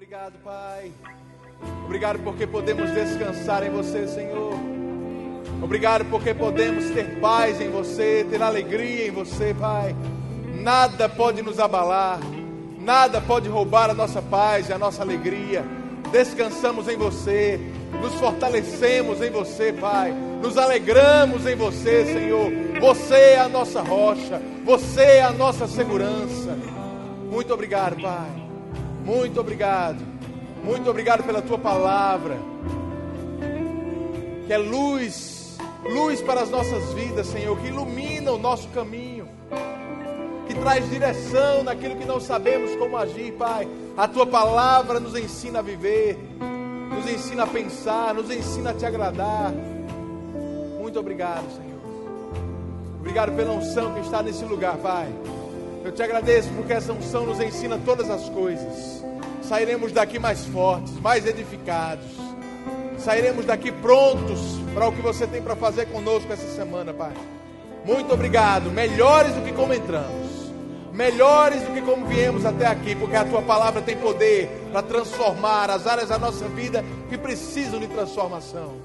obrigado, Pai. Obrigado porque podemos descansar em você, Senhor. Obrigado porque podemos ter paz em você, ter alegria em você, Pai. Nada pode nos abalar, nada pode roubar a nossa paz e a nossa alegria. Descansamos em você, nos fortalecemos em você, Pai. Nos alegramos em você, Senhor. Você é a nossa rocha, você é a nossa segurança. Muito obrigado, Pai. Muito obrigado. Muito obrigado pela tua palavra, que é luz para as nossas vidas, Senhor, que ilumina o nosso caminho, que traz direção naquilo que não sabemos como agir, Pai. A tua palavra nos ensina a viver, nos ensina a pensar, nos ensina a te agradar. Muito obrigado, Senhor. Obrigado pela unção que está nesse lugar, Pai. Eu te agradeço porque essa unção nos ensina todas as coisas. Sairemos daqui mais fortes, mais edificados. Sairemos daqui prontos para o que você tem para fazer conosco essa semana, Pai. Muito obrigado. Melhores do que como entramos, melhores do que como viemos até aqui, porque a tua palavra tem poder para transformar as áreas da nossa vida que precisam de transformação.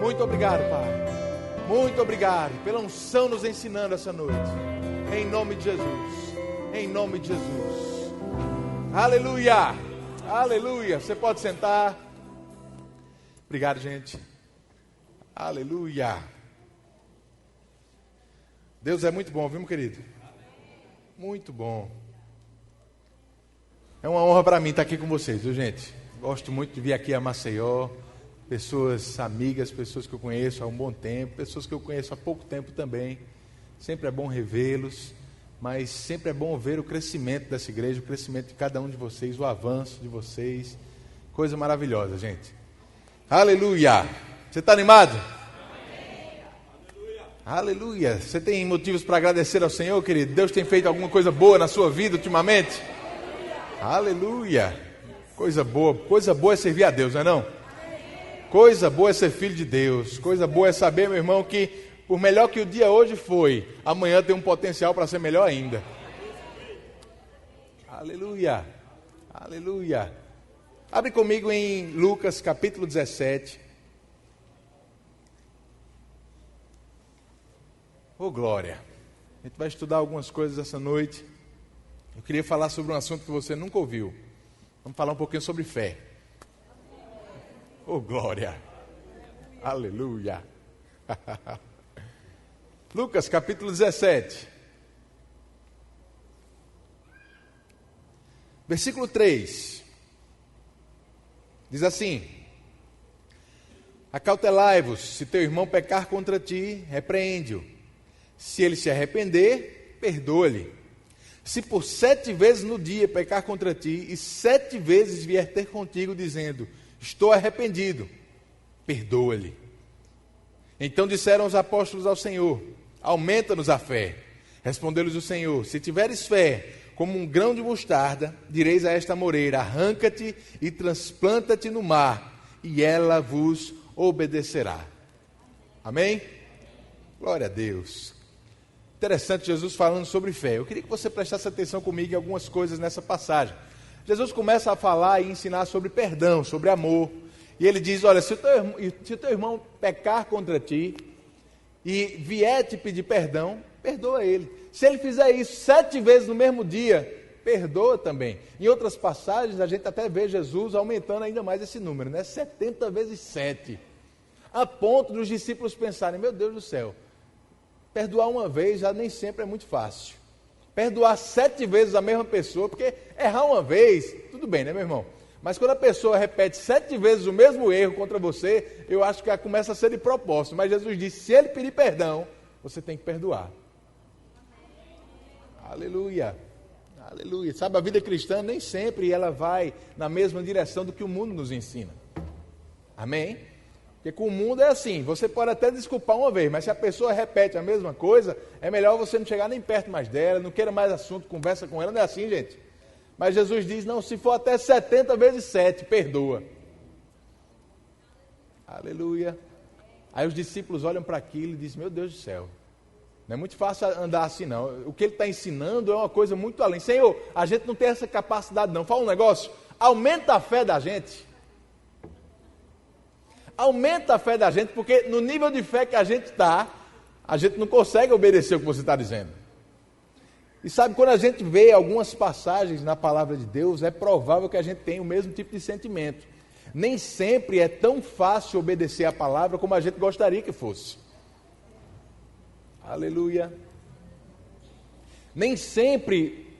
Muito obrigado, Pai. Muito obrigado pela unção nos ensinando essa noite. Em nome de Jesus. Em nome de Jesus. Aleluia. Aleluia. Você pode sentar. Obrigado, gente. Aleluia. Deus é muito bom, viu, meu querido? Muito bom. É uma honra para mim estar aqui com vocês, viu, gente? Gosto muito de vir aqui a Maceió. Pessoas amigas, pessoas que eu conheço há um bom tempo, pessoas que eu conheço há pouco tempo também. Sempre é bom revê-los, mas sempre é bom ver o crescimento dessa igreja, o crescimento de cada um de vocês, o avanço de vocês. Coisa maravilhosa, gente. Aleluia! Você está animado? Aleluia! Você tem motivos para agradecer ao Senhor, querido? Deus tem feito alguma coisa boa na sua vida ultimamente? Aleluia! Coisa boa é servir a Deus, não é não? Coisa boa é ser filho de Deus. Coisa boa é saber, meu irmão, que por melhor que o dia hoje foi, amanhã tem um potencial para ser melhor ainda. Aleluia! Aleluia! Abre comigo em Lucas capítulo 17. Oh, glória! A gente vai estudar algumas coisas essa noite. Eu queria falar sobre um assunto que você nunca ouviu. Vamos falar um pouquinho sobre fé. Oh, glória! Aleluia! Lucas capítulo 17. Versículo 3. Diz assim: Acautelai-vos, se teu irmão pecar contra ti, repreende-o. Se ele se arrepender, perdoa-lhe. Se por 7 vezes no dia pecar contra ti, e 7 vezes vier ter contigo, dizendo: estou arrependido, perdoa-lhe. Então disseram os apóstolos ao Senhor: aumenta-nos a fé. Respondeu-lhes o Senhor: se tiveres fé como um grão de mostarda, direis a esta moreira: arranca-te e transplanta-te no mar, e ela vos obedecerá. Amém? Glória a Deus. Interessante Jesus falando sobre fé. Eu queria que você prestasse atenção comigo em algumas coisas nessa passagem. Jesus começa a falar e ensinar sobre perdão, sobre amor. E ele diz: olha, se o teu irmão pecar contra ti e vier te pedir perdão, perdoa ele. Se ele fizer isso 7 vezes no mesmo dia, perdoa também. Em outras passagens, a gente até vê Jesus aumentando ainda mais esse número, né? 70 vezes 7. A ponto dos discípulos pensarem: meu Deus do céu, perdoar uma vez já nem sempre é muito fácil. Perdoar 7 vezes a mesma pessoa, porque errar uma vez, tudo bem, né, meu irmão? Mas quando a pessoa repete 7 vezes o mesmo erro contra você, eu acho que ela começa a ser de propósito. Mas Jesus disse: se ele pedir perdão, você tem que perdoar. Aleluia, aleluia. Sabe, a vida cristã nem sempre ela vai na mesma direção do que o mundo nos ensina. Amém? Porque com o mundo é assim, você pode até desculpar uma vez, mas se a pessoa repete a mesma coisa, é melhor você não chegar nem perto mais dela, não queira mais assunto, conversa com ela, não é assim, gente? Mas Jesus diz: não, se for até 70 vezes 7, perdoa. Aleluia. Aí os discípulos olham para aquilo e dizem: meu Deus do céu, não é muito fácil andar assim não. O que ele está ensinando é uma coisa muito além. Senhor, a gente não tem essa capacidade não. Fala um negócio, aumenta a fé da gente. Aumenta a fé da gente, porque no nível de fé que a gente está, a gente não consegue obedecer o que você está dizendo. E sabe, quando a gente vê algumas passagens na palavra de Deus, é provável que a gente tenha o mesmo tipo de sentimento. Nem sempre é tão fácil obedecer a palavra como a gente gostaria que fosse. Aleluia. Nem sempre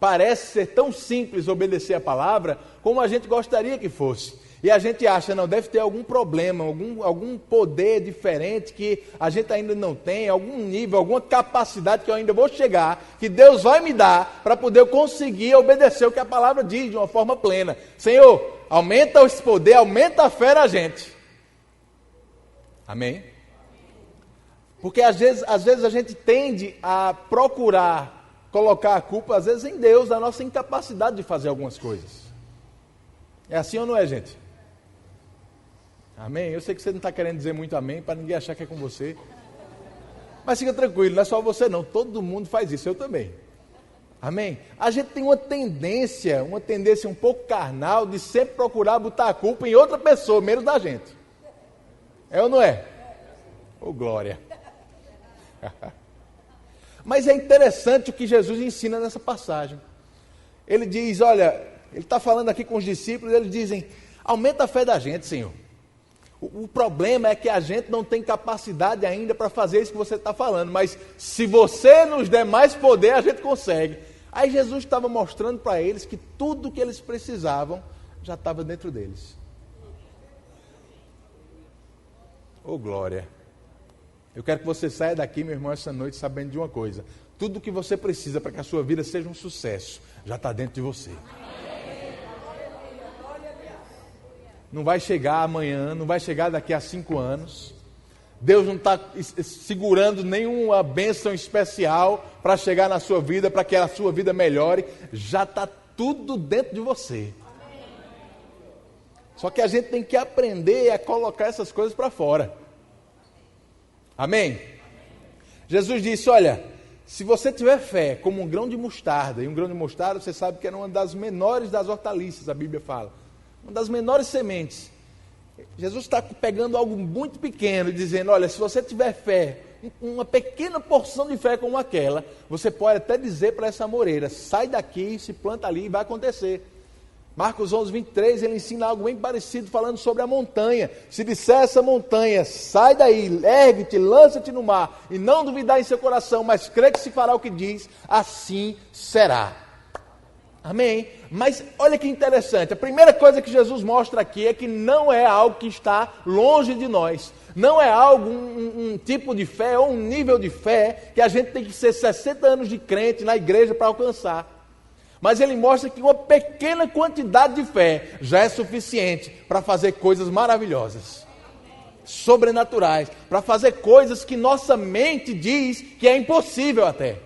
parece ser tão simples obedecer a palavra como a gente gostaria que fosse. E a gente acha, não, deve ter algum problema, algum poder diferente que a gente ainda não tem, algum nível, alguma capacidade que eu ainda vou chegar, que Deus vai me dar para poder conseguir obedecer o que a palavra diz de uma forma plena. Senhor, aumenta esse poder, aumenta a fé na gente. Amém? Porque às vezes a gente tende a procurar colocar a culpa, às vezes, em Deus, da nossa incapacidade de fazer algumas coisas. É assim ou não é, gente? Amém? Eu sei que você não está querendo dizer muito amém, para ninguém achar que é com você. Mas fica tranquilo, não é só você não, todo mundo faz isso, eu também. Amém? A gente tem uma tendência um pouco carnal, de sempre procurar botar a culpa em outra pessoa, menos da gente. É ou não é? Ô, glória! Mas é interessante o que Jesus ensina nessa passagem. Ele diz, olha, ele está falando aqui com os discípulos, eles dizem, aumenta a fé da gente, Senhor. O problema é que a gente não tem capacidade ainda para fazer isso que você está falando, mas se você nos der mais poder, a gente consegue. Aí Jesus estava mostrando para eles que tudo que eles precisavam já estava dentro deles. Ô, glória! Eu quero que você saia daqui, meu irmão, essa noite sabendo de uma coisa. Tudo que você precisa para que a sua vida seja um sucesso, já está dentro de você. Não vai chegar amanhã, não vai chegar daqui a 5 anos. Deus não está segurando nenhuma bênção especial para chegar na sua vida, para que a sua vida melhore. Já está tudo dentro de você. Só que a gente tem que aprender a colocar essas coisas para fora. Amém? Jesus disse, olha, se você tiver fé como um grão de mostarda, e um grão de mostarda você sabe que era uma das menores das hortaliças, a Bíblia fala. Uma das menores sementes. Jesus está pegando algo muito pequeno e dizendo, olha, se você tiver fé, uma pequena porção de fé como aquela, você pode até dizer para essa amoreira, sai daqui, se planta ali e vai acontecer. Marcos 11, 23, ele ensina algo bem parecido, falando sobre a montanha. Se disser essa montanha, sai daí, ergue-te, lança-te no mar, e não duvidar em seu coração, mas crê que se fará o que diz, assim será. Amém? Mas olha que interessante, a primeira coisa que Jesus mostra aqui é que não é algo que está longe de nós. Não é algo, um tipo de fé ou um nível de fé que a gente tem que ser 60 anos de crente na igreja para alcançar. Mas ele mostra que uma pequena quantidade de fé já é suficiente para fazer coisas maravilhosas, sobrenaturais, para fazer coisas que nossa mente diz que é impossível até.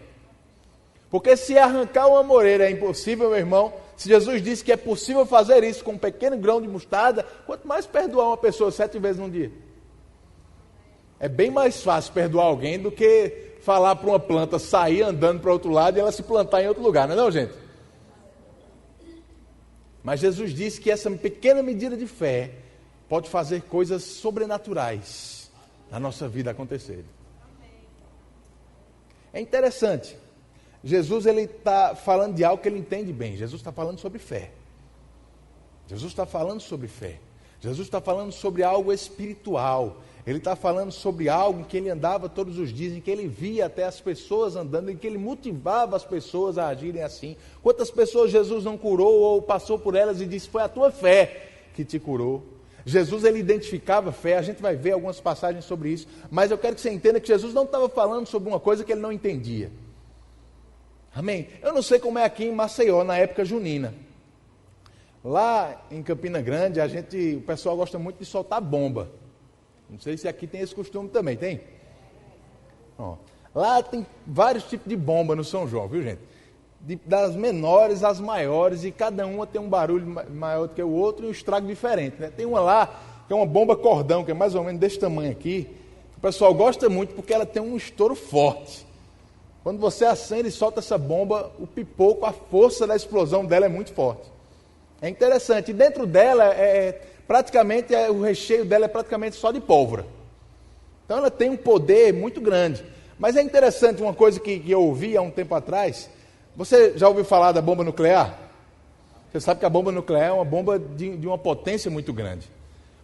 Porque se arrancar uma amoreira é impossível, meu irmão, se Jesus disse que é possível fazer isso com um pequeno grão de mostarda, quanto mais perdoar uma pessoa 7 vezes num dia? É bem mais fácil perdoar alguém do que falar para uma planta sair andando para outro lado e ela se plantar em outro lugar, não é não, gente? Mas Jesus disse que essa pequena medida de fé pode fazer coisas sobrenaturais na nossa vida acontecerem. É interessante. Jesus está falando de algo que ele entende bem. Jesus está falando sobre fé. Jesus está falando sobre fé. Jesus está falando sobre algo espiritual. Ele está falando sobre algo em que ele andava todos os dias, em que ele via até as pessoas andando, em que ele motivava as pessoas a agirem assim. Quantas pessoas Jesus não curou ou passou por elas e disse, foi a tua fé que te curou. Jesus, ele identificava fé, a gente vai ver algumas passagens sobre isso, mas eu quero que você entenda que Jesus não estava falando sobre uma coisa que ele não entendia. Amém? Eu não sei como é aqui em Maceió, na época junina. Lá em Campina Grande, o pessoal gosta muito de soltar bomba. Não sei se aqui tem esse costume também, tem? Ó, lá tem vários tipos de bomba no São João, viu, gente? Das menores às maiores, e cada uma tem um barulho maior do que o outro e um estrago diferente, né? Tem uma lá, que é uma bomba cordão, que é mais ou menos desse tamanho aqui. O pessoal gosta muito porque ela tem um estouro forte. Quando você acende e solta essa bomba, o pipoco, a força da explosão dela é muito forte. É interessante. E dentro dela, o recheio dela é praticamente só de pólvora. Então ela tem um poder muito grande. Mas é interessante uma coisa que eu ouvi há um tempo atrás. Você já ouviu falar da bomba nuclear? Você sabe que a bomba nuclear é uma bomba de uma potência muito grande.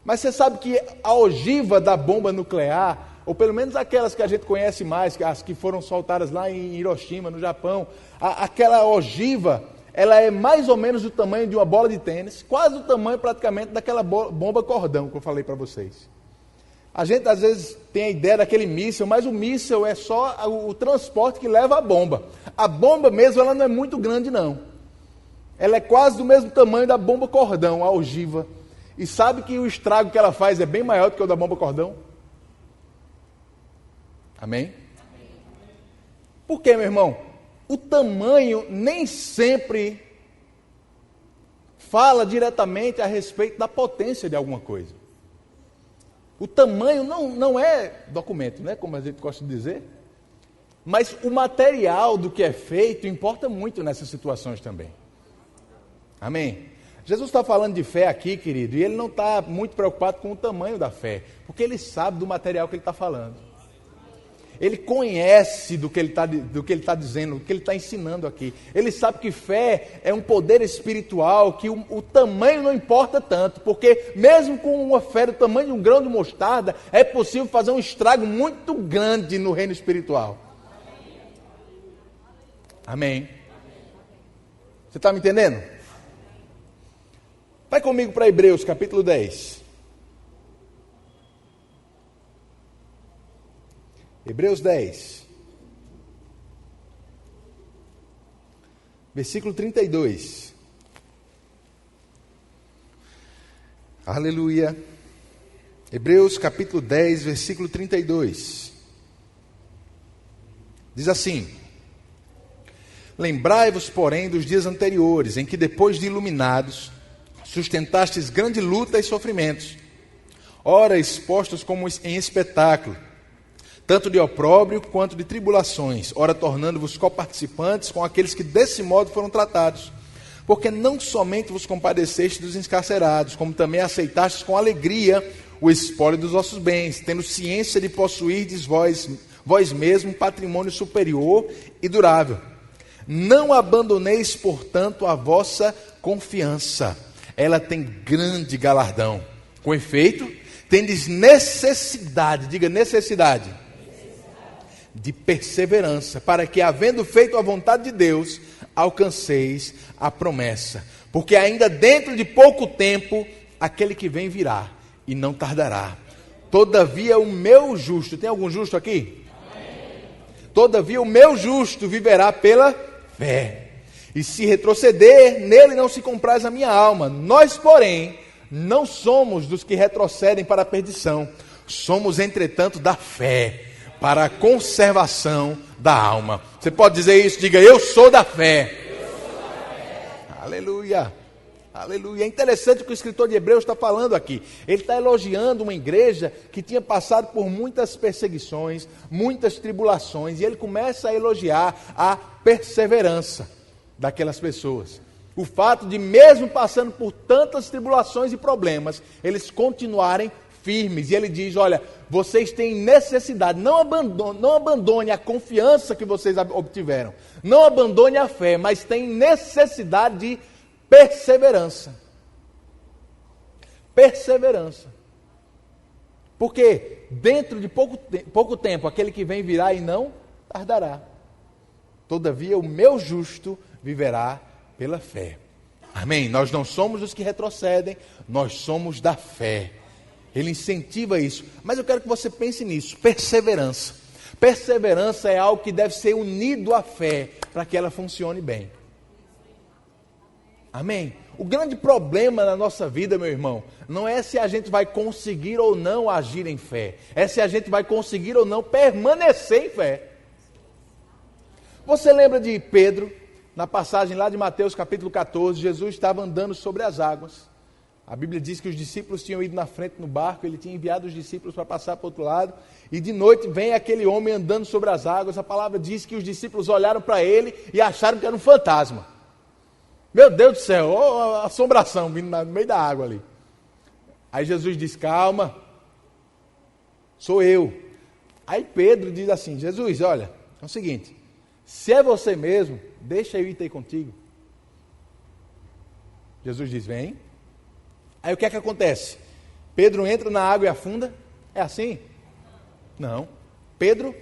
Mas você sabe que a ogiva da bomba nuclear, ou pelo menos aquelas que a gente conhece mais, as que foram soltadas lá em Hiroshima, no Japão, aquela ogiva, ela é mais ou menos do tamanho de uma bola de tênis, quase o tamanho praticamente daquela bomba cordão que eu falei para vocês. A gente às vezes tem a ideia daquele míssil, mas o míssil é só o transporte que leva a bomba. A bomba mesmo, ela não é muito grande não. Ela é quase do mesmo tamanho da bomba cordão, a ogiva. E sabe que o estrago que ela faz é bem maior do que o da bomba cordão? Amém? Por quê, meu irmão? O tamanho nem sempre fala diretamente a respeito da potência de alguma coisa. O tamanho não é documento, né, como a gente gosta de dizer, mas o material do que é feito importa muito nessas situações também. Amém? Jesus está falando de fé aqui, querido, e ele não está muito preocupado com o tamanho da fé, porque ele sabe do material que ele está falando. Ele conhece do que ele está dizendo, do que ele está ensinando aqui. Ele sabe que fé é um poder espiritual, que o tamanho não importa tanto, porque mesmo com uma fé do tamanho de um grão de mostarda, é possível fazer um estrago muito grande no reino espiritual. Amém? Você está me entendendo? Vai comigo para Hebreus, capítulo 10. Hebreus 10, versículo 32. Aleluia. Hebreus capítulo 10, versículo 32. Diz assim: Lembrai-vos, porém, dos dias anteriores, em que depois de iluminados, sustentastes grande luta e sofrimentos, ora expostos como em espetáculo, tanto de opróbrio quanto de tribulações, ora tornando-vos coparticipantes com aqueles que desse modo foram tratados. Porque não somente vos compadeceste dos encarcerados, como também aceitastes com alegria o espólio dos vossos bens, tendo ciência de possuirdes vós mesmo patrimônio superior e durável. Não abandoneis, portanto, a vossa confiança. Ela tem grande galardão. Com efeito, tendes necessidade, diga necessidade, de perseverança, para que, havendo feito a vontade de Deus, alcanceis a promessa. Porque ainda dentro de pouco tempo, aquele que vem virá, e não tardará. Todavia o meu justo, tem algum justo aqui? Amém. Todavia o meu justo viverá pela fé. E se retroceder, nele não se compraz a minha alma. Nós, porém, não somos dos que retrocedem para a perdição. Somos, entretanto, da fé, para a conservação da alma. Você pode dizer isso? Diga, eu sou da fé. Eu sou da fé. Aleluia. Aleluia. É interessante o que o escritor de Hebreus está falando aqui. Ele está elogiando uma igreja que tinha passado por muitas perseguições, muitas tribulações, e ele começa a elogiar a perseverança daquelas pessoas. O fato de, mesmo passando por tantas tribulações e problemas, eles continuarem firmes. E ele diz, olha, vocês têm necessidade, não abandone a confiança que vocês obtiveram, não abandone a fé, mas tem necessidade de perseverança. Perseverança. Porque dentro de pouco tempo, aquele que vem virá e não tardará. Todavia o meu justo viverá pela fé. Amém? Nós não somos os que retrocedem, nós somos da fé. Ele incentiva isso. Mas eu quero que você pense nisso, perseverança. Perseverança é algo que deve ser unido à fé, para que ela funcione bem. Amém? O grande problema na nossa vida, meu irmão, não é se a gente vai conseguir ou não agir em fé. É se a gente vai conseguir ou não permanecer em fé. Você lembra de Pedro, na passagem lá de Mateus capítulo 14, Jesus estava andando sobre as águas. A Bíblia diz que os discípulos tinham ido na frente no barco, ele tinha enviado os discípulos para passar para o outro lado, e de noite vem aquele homem andando sobre as águas. A palavra diz que os discípulos olharam para ele e acharam que era um fantasma. Meu Deus do céu, ó, a assombração vindo no meio da água ali. Aí Jesus diz, calma, sou eu. Aí Pedro diz assim, Jesus, olha, é o seguinte, se é você mesmo, deixa eu ir ter contigo. Jesus diz, vem. Aí o que é que acontece? Pedro entra na água e afunda? É assim? Não. Pedro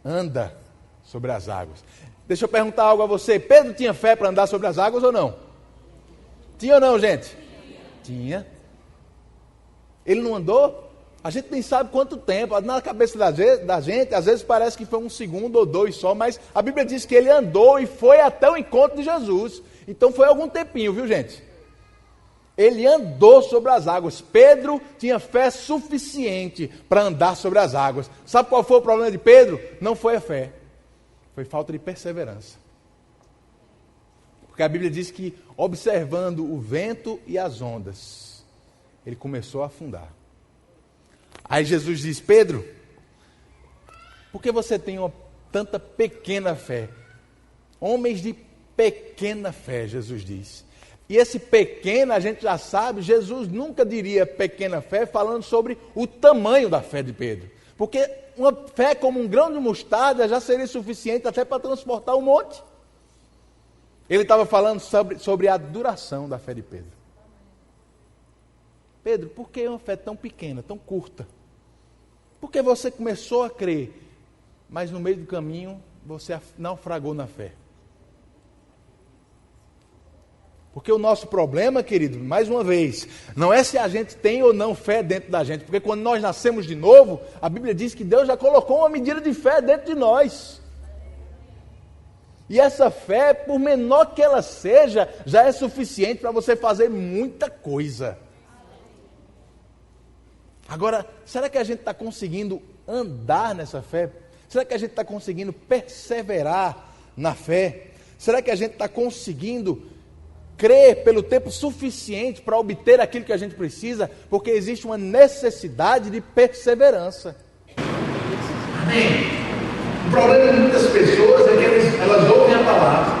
anda sobre as águas. Deixa eu perguntar algo a você. Pedro tinha fé para andar sobre as águas ou não? Tinha ou não, gente? Tinha. Ele não andou? A gente nem sabe quanto tempo. Na cabeça da gente, às vezes parece que foi 1 segundo ou 2 só, mas a Bíblia diz que ele andou e foi até o encontro de Jesus. Então foi algum tempinho, viu, gente? Ele andou sobre as águas. Pedro tinha fé suficiente para andar sobre as águas. Sabe qual foi o problema de Pedro? Não foi a fé, foi falta de perseverança. Porque a Bíblia diz que, observando o vento e as ondas, ele começou a afundar. Aí Jesus diz, Pedro, por que você tem tanta pequena fé? Homens de pequena fé, Jesus diz. E esse pequeno, a gente já sabe, Jesus nunca diria pequena fé falando sobre o tamanho da fé de Pedro. Porque uma fé como um grão de mostarda já seria suficiente até para transportar um monte. Ele estava falando sobre a duração da fé de Pedro. Pedro, por que uma fé tão pequena, tão curta? Porque você começou a crer, mas no meio do caminho você naufragou na fé. Porque o nosso problema, querido, mais uma vez, não é se a gente tem ou não fé dentro da gente. Porque quando nós nascemos de novo, a Bíblia diz que Deus já colocou uma medida de fé dentro de nós. E essa fé, por menor que ela seja, já é suficiente para você fazer muita coisa. Agora, será que a gente está conseguindo andar nessa fé? Será que a gente está conseguindo perseverar na fé? Será que a gente está conseguindo crer pelo tempo suficiente para obter aquilo que a gente precisa? Porque existe uma necessidade de perseverança. Amém. O problema de muitas pessoas é que elas ouvem a palavra,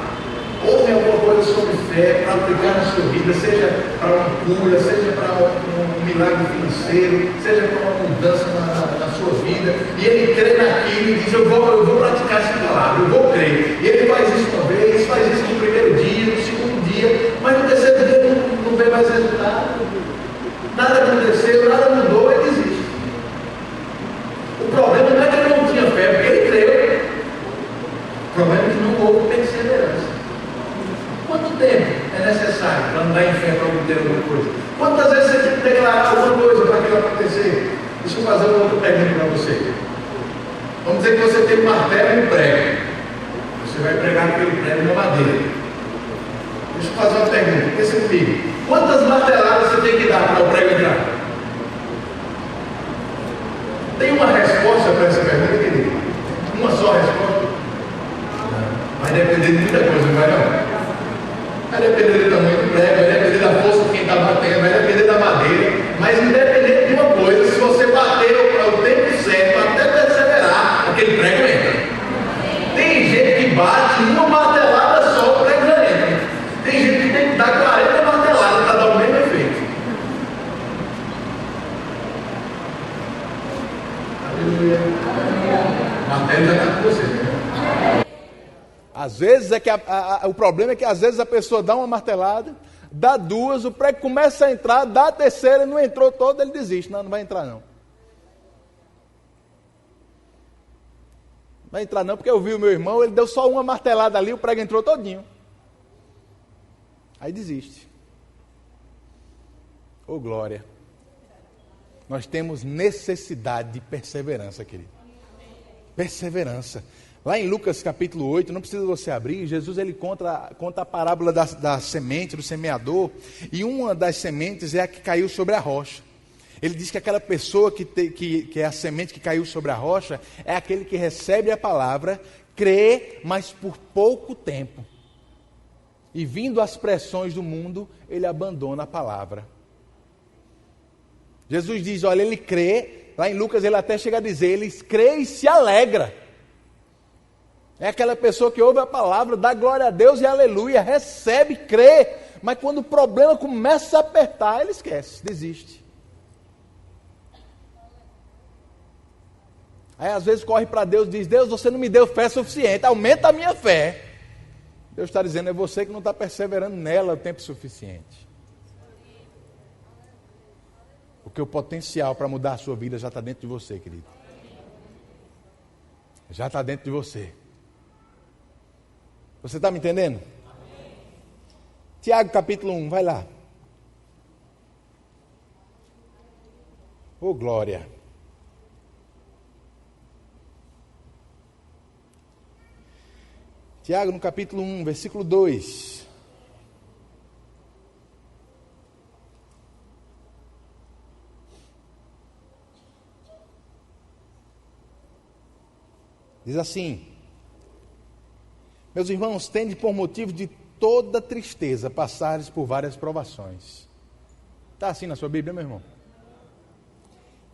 ouvem alguma coisa sobre fé para aplicar na sua vida, seja para uma cura, seja para um milagre financeiro, seja para uma mudança na sua vida, e ele crê naquilo e diz, eu vou praticar essa palavra, eu vou crer. E ele faz isso uma vez, faz isso no primeiro dia, no segundo dia, mas no terceiro dia não vê mais resultado, nada aconteceu, nada mudou, ele desiste. O problema não é que ele não tinha fé, porque ele creu. O problema é que não houve perseverança. Quanto tempo é necessário para andar em fé para obter alguma coisa? Quantas vezes você tem que declarar alguma coisa para aquilo acontecer? Deixa eu fazer uma outra pergunta para você. Vamos dizer que você tem um martelo e um prego. Você vai pregar aquele prego na madeira. Deixa eu fazer uma pergunta, pensa comigo. Quantas marteladas você tem que dar para o prego entrar? Tem uma resposta para essa pergunta, querido? Uma só resposta? Não. Vai depender de muita coisa, não vai não? Vai depender do tamanho do prego, vai depender da força de quem está batendo, vai depender da madeira, mas independente de uma coisa, se você bater o tempo certo, até perseverar, aquele prego entra. Tem gente que bate uma martelada só, o prego já entra. Tem gente que tem que dar 40 marteladas para dar o mesmo efeito. Aleluia. O martelo já está com você, né? Às vezes é que o problema é que às vezes a pessoa dá uma martelada, dá duas, o prego começa a entrar, dá a terceira, não entrou todo, ele desiste. Não vai entrar não. Não vai entrar não, porque eu vi o meu irmão, ele deu só uma martelada ali, o prego entrou todinho. Aí desiste. Ô glória. Nós temos necessidade de perseverança, querido. Perseverança. Lá em Lucas capítulo 8, não precisa você abrir, Jesus ele conta a parábola da semente, do semeador, e uma das sementes é a que caiu sobre a rocha. Ele diz que aquela pessoa que é a semente que caiu sobre a rocha, é aquele que recebe a palavra, crê, mas por pouco tempo. E vindo as pressões do mundo, ele abandona a palavra. Jesus diz, olha, ele crê, lá em Lucas ele até chega a dizer, ele crê e se alegra. É aquela pessoa que ouve a palavra, dá glória a Deus e aleluia, recebe, crê. Mas quando o problema começa a apertar, ele esquece, desiste. Aí às vezes corre para Deus e diz: Deus, você não me deu fé suficiente, aumenta a minha fé. Deus está dizendo: é você que não está perseverando nela o tempo suficiente. Porque o potencial para mudar a sua vida já está dentro de você, querido. Já está dentro de você. Você está me entendendo? Amém. Tiago capítulo 1, vai lá. Oh, glória. Tiago no capítulo 1, versículo 2. Diz assim: meus irmãos, tende por motivo de toda tristeza passares por várias provações. Está assim na sua Bíblia, meu irmão?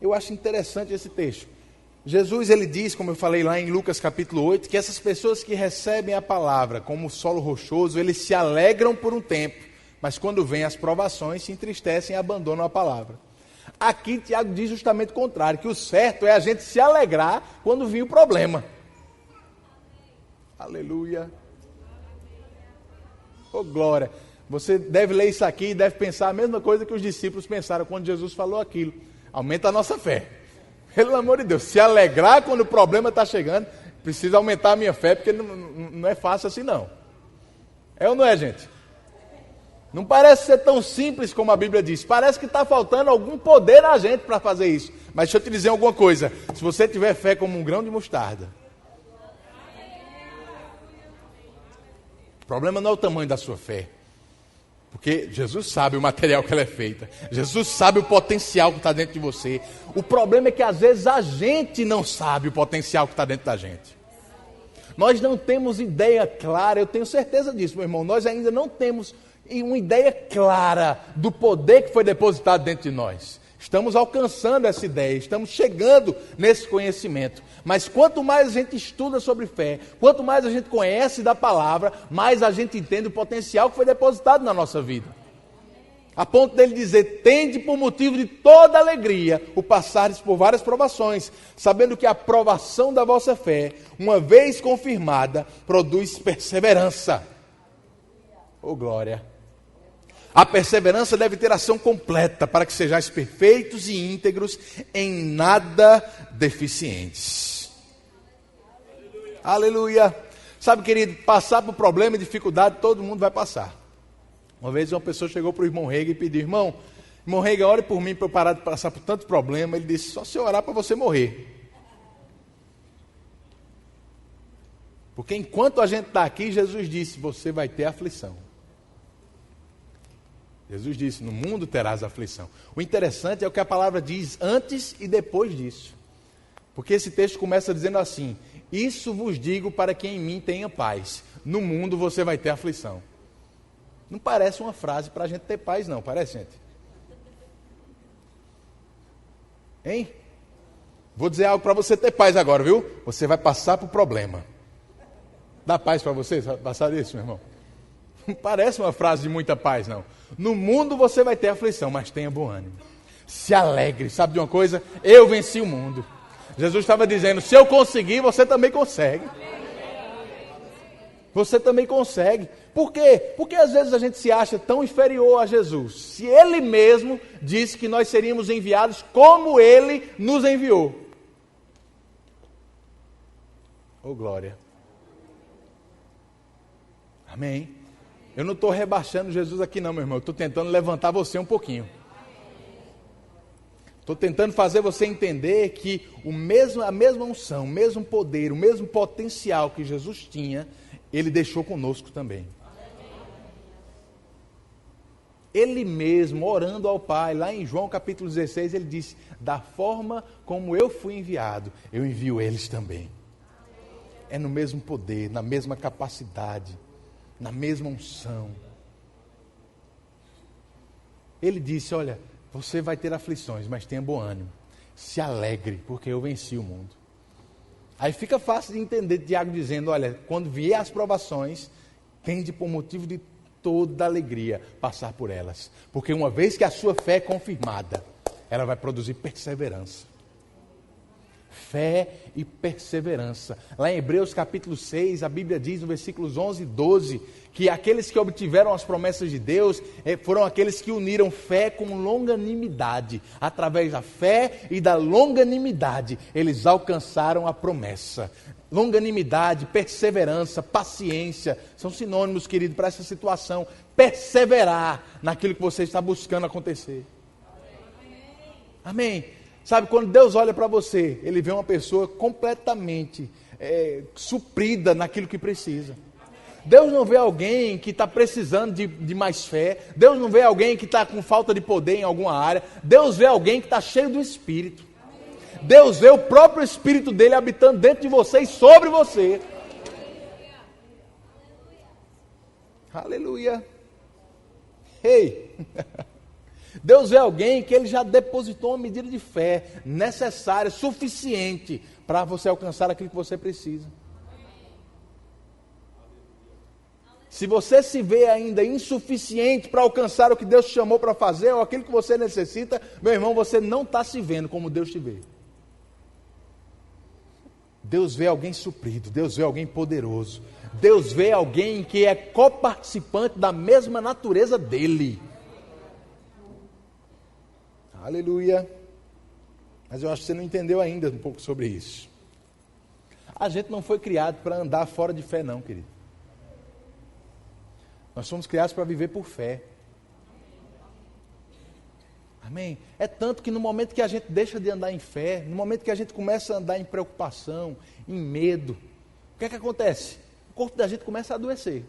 Eu acho interessante esse texto. Jesus, ele diz, como eu falei lá em Lucas capítulo 8, que essas pessoas que recebem a palavra como solo rochoso, eles se alegram por um tempo, mas quando vêm as provações, se entristecem e abandonam a palavra. Aqui, Tiago diz justamente o contrário, que o certo é a gente se alegrar quando vir o problema. Aleluia. Oh, glória. Você deve ler isso aqui e deve pensar a mesma coisa que os discípulos pensaram quando Jesus falou aquilo. Aumenta a nossa fé. Pelo amor de Deus, se alegrar quando o problema está chegando, precisa aumentar a minha fé, porque não é fácil assim não. É ou não é, gente? Não parece ser tão simples como a Bíblia diz. Parece que está faltando algum poder na gente para fazer isso. Mas deixa eu te dizer alguma coisa. Se você tiver fé como um grão de mostarda, o problema não é o tamanho da sua fé. Porque Jesus sabe o material que ela é feita. Jesus sabe o potencial que está dentro de você. O problema é que às vezes a gente não sabe o potencial que está dentro da gente. Nós não temos ideia clara, eu tenho certeza disso, meu irmão. Nós ainda não temos uma ideia clara do poder que foi depositado dentro de nós. Estamos alcançando essa ideia, estamos chegando nesse conhecimento. Mas quanto mais a gente estuda sobre fé, quanto mais a gente conhece da palavra, mais a gente entende o potencial que foi depositado na nossa vida. A ponto dele dizer: tende por motivo de toda alegria o passares por várias provações, sabendo que a provação da vossa fé, uma vez confirmada, produz perseverança. Oh, glória! A perseverança deve ter ação completa, para que sejais perfeitos e íntegros, em nada deficientes. Aleluia! Sabe, querido, passar por problema e dificuldade, todo mundo vai passar. Uma vez uma pessoa chegou para o irmão Rega e pediu: irmão Rega, ore por mim para eu parar de passar por tanto problema. Ele disse: só se eu orar para você morrer. Porque enquanto a gente está aqui, Jesus disse: você vai ter aflição. Jesus disse: no mundo terás aflição. O interessante é o que a palavra diz antes e depois disso. Porque esse texto começa dizendo assim: isso vos digo para que em mim tenha paz. No mundo você vai ter aflição. Não parece uma frase para a gente ter paz, não. Parece, gente? Hein? Vou dizer algo para você ter paz agora, viu? Você vai passar por problema. Dá paz para você passar isso, meu irmão? Não parece uma frase de muita paz, não. No mundo você vai ter aflição, mas tenha bom ânimo. Se alegre. Sabe de uma coisa? Eu venci o mundo. Jesus estava dizendo: se eu conseguir, você também consegue. Você também consegue. Por quê? Porque às vezes a gente se acha tão inferior a Jesus. Se Ele mesmo disse que nós seríamos enviados como Ele nos enviou. Oh, glória. Amém. Eu não estou rebaixando Jesus aqui não, meu irmão. Eu estou tentando levantar você um pouquinho. Estou tentando fazer você entender que a mesma unção, o mesmo poder, o mesmo potencial que Jesus tinha, Ele deixou conosco também. Ele mesmo, orando ao Pai, lá em João capítulo 16, Ele disse: da forma como eu fui enviado, eu envio eles também. É no mesmo poder, na mesma capacidade, na mesma unção. Ele disse: olha, você vai ter aflições, mas tenha bom ânimo. Se alegre, porque eu venci o mundo. Aí fica fácil de entender Tiago dizendo, olha, quando vier as provações, tende por motivo de toda alegria passar por elas. Porque uma vez que a sua fé é confirmada, ela vai produzir perseverança. Fé e perseverança. Lá em Hebreus capítulo 6, a Bíblia diz no versículos 11 e 12, que aqueles que obtiveram as promessas de Deus foram aqueles que uniram fé com longanimidade. Através da fé e da longanimidade, eles alcançaram a promessa. Longanimidade, perseverança, paciência, são sinônimos, querido, para essa situação. Perseverar naquilo que você está buscando acontecer. Amém. Sabe, quando Deus olha para você, Ele vê uma pessoa completamente suprida naquilo que precisa. Deus não vê alguém que está precisando de mais fé. Deus não vê alguém que está com falta de poder em alguma área. Deus vê alguém que está cheio do Espírito. Deus vê o próprio Espírito dele habitando dentro de você e sobre você. Aleluia. Ei! Deus vê alguém que Ele já depositou uma medida de fé necessária, suficiente para você alcançar aquilo que você precisa. Se você se vê ainda insuficiente para alcançar o que Deus te chamou para fazer, ou aquilo que você necessita, meu irmão, você não está se vendo como Deus te vê. Deus vê alguém suprido, Deus vê alguém poderoso, Deus vê alguém que é coparticipante da mesma natureza dele. Aleluia. Mas eu acho que você não entendeu ainda um pouco sobre isso. A gente não foi criado para andar fora de fé não, querido. Nós fomos criados para viver por fé. Amém? É tanto que no momento que a gente deixa de andar em fé, no momento que a gente começa a andar em preocupação, em medo, o que é que acontece? O corpo da gente começa a adoecer.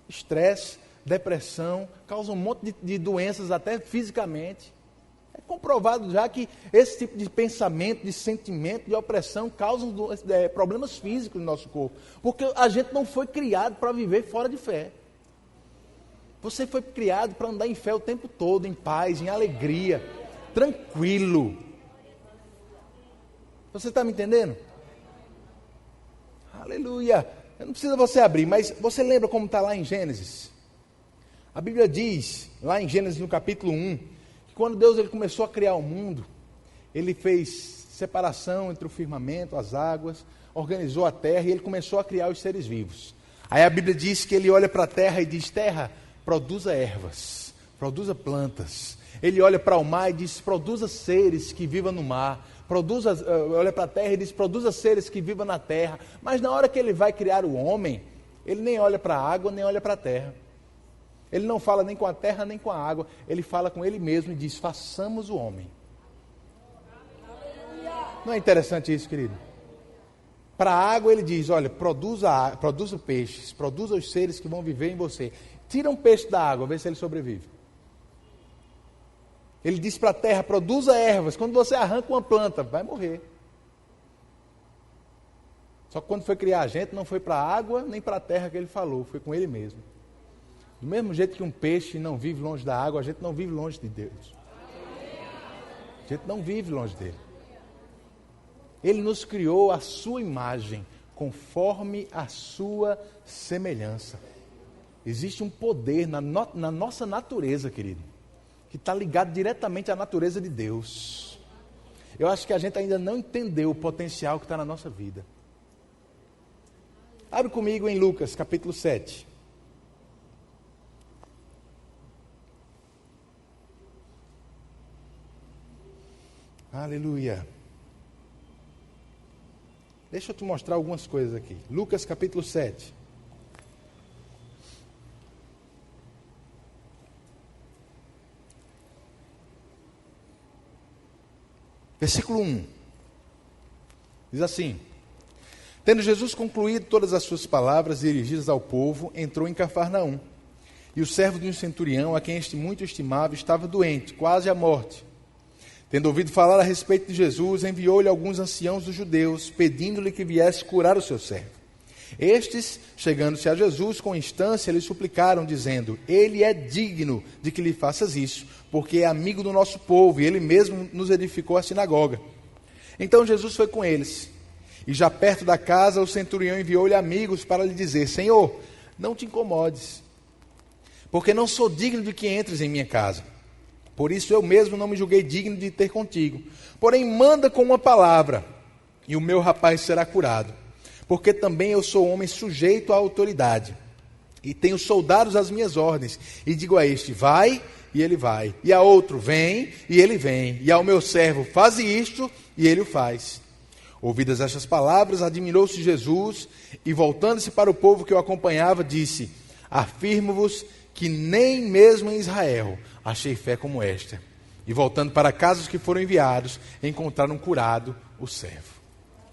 Estresse, depressão, causa um monte de doenças até fisicamente. É comprovado já que esse tipo de pensamento, de sentimento, de opressão causam problemas físicos no nosso corpo. Porque a gente não foi criado para viver fora de fé. Você foi criado para andar em fé o tempo todo, em paz, em alegria, tranquilo. Você está me entendendo? Aleluia. Não precisa você abrir, mas você lembra como está lá em Gênesis? A Bíblia diz, lá em Gênesis no capítulo 1, que quando Deus ele começou a criar o mundo, Ele fez separação entre o firmamento, as águas, organizou a terra e Ele começou a criar os seres vivos. Aí a Bíblia diz que Ele olha para a terra e diz, terra, produza ervas, produza plantas. Ele olha para o mar e diz, produza seres que vivam no mar. Olha para a terra e diz, produza seres que vivam na terra. Mas na hora que Ele vai criar o homem, Ele nem olha para a água, nem olha para a terra. Ele não fala nem com a terra, nem com a água. Ele fala com Ele mesmo e diz, façamos o homem. Não é interessante isso, querido? Para a água Ele diz, olha, produza peixes, produza os seres que vão viver em você. Tira um peixe da água, vê se ele sobrevive. Ele diz para a terra, produza ervas. Quando você arranca uma planta, vai morrer. Só que quando foi criar a gente, não foi para a água, nem para a terra que Ele falou, foi com Ele mesmo. Do mesmo jeito que um peixe não vive longe da água, a gente não vive longe de Deus. A gente não vive longe dEle. Ele nos criou à sua imagem, conforme a sua semelhança. Existe um poder na nossa natureza, querido, que está ligado diretamente à natureza de Deus. Eu acho que a gente ainda não entendeu o potencial que está na nossa vida. Abre comigo em Lucas, capítulo 7. Aleluia. Deixa eu te mostrar algumas coisas aqui. Lucas, capítulo 7. Versículo 1. Diz assim: tendo Jesus concluído todas as suas palavras dirigidas ao povo, entrou em Cafarnaum. E o servo de um centurião, a quem este muito estimava, estava doente, quase à morte. Tendo ouvido falar a respeito de Jesus, enviou-lhe alguns anciãos dos judeus, pedindo-lhe que viesse curar o seu servo. Estes, chegando-se a Jesus, com instância, lhe suplicaram, dizendo: Ele é digno de que lhe faças isso, porque é amigo do nosso povo, e Ele mesmo nos edificou a sinagoga. Então Jesus foi com eles. E já perto da casa, o centurião enviou-lhe amigos para lhe dizer: Senhor, não te incomodes, porque não sou digno de que entres em minha casa. Por isso eu mesmo não me julguei digno de ter contigo. Porém, manda com uma palavra, e o meu rapaz será curado. Porque também eu sou homem sujeito à autoridade, e tenho soldados às minhas ordens. E digo a este: vai, e ele vai. E a outro: vem, e ele vem. E ao meu servo: faze isto, e ele o faz. Ouvidas estas palavras, admirou-se Jesus, e voltando-se para o povo que o acompanhava, disse: afirmo-vos que nem mesmo em Israel achei fé como esta. E voltando para casa, os que foram enviados encontraram curado o servo.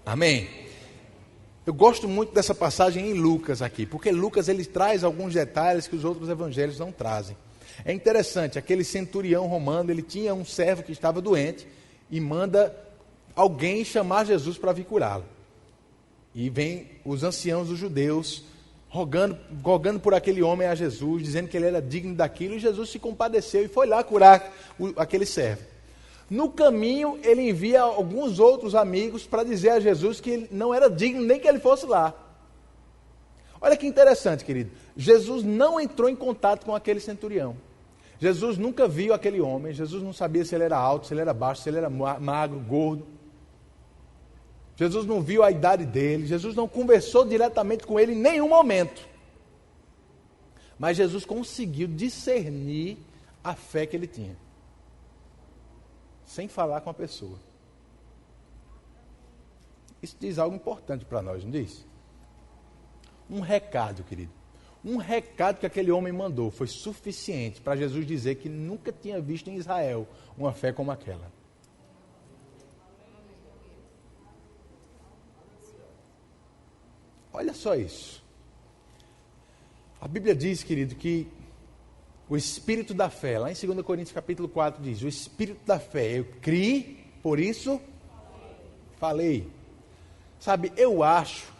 Amém? Eu gosto muito dessa passagem em Lucas aqui, porque Lucas ele traz alguns detalhes que os outros evangelhos não trazem. É interessante, aquele centurião romano, ele tinha um servo que estava doente e manda alguém chamar Jesus para vir curá-lo. E vem os anciãos dos judeus rogando por aquele homem a Jesus, dizendo que ele era digno daquilo, e Jesus se compadeceu e foi lá curar aquele servo. No caminho, ele envia alguns outros amigos para dizer a Jesus que ele não era digno nem que ele fosse lá. Olha que interessante, querido. Jesus não entrou em contato com aquele centurião. Jesus nunca viu aquele homem. Jesus não sabia se ele era alto, se ele era baixo, se ele era magro, gordo. Jesus não viu a idade dele. Jesus não conversou diretamente com ele em nenhum momento. Mas Jesus conseguiu discernir a fé que ele tinha, sem falar com a pessoa. Isso diz algo importante para nós, não diz? Um recado, querido. Um recado que aquele homem mandou foi suficiente para Jesus dizer que nunca tinha visto em Israel uma fé como aquela. Olha só isso. A Bíblia diz, querido, que o espírito da fé, lá em 2 Coríntios capítulo 4 diz, o espírito da fé, eu criei, por isso falei. Sabe, eu acho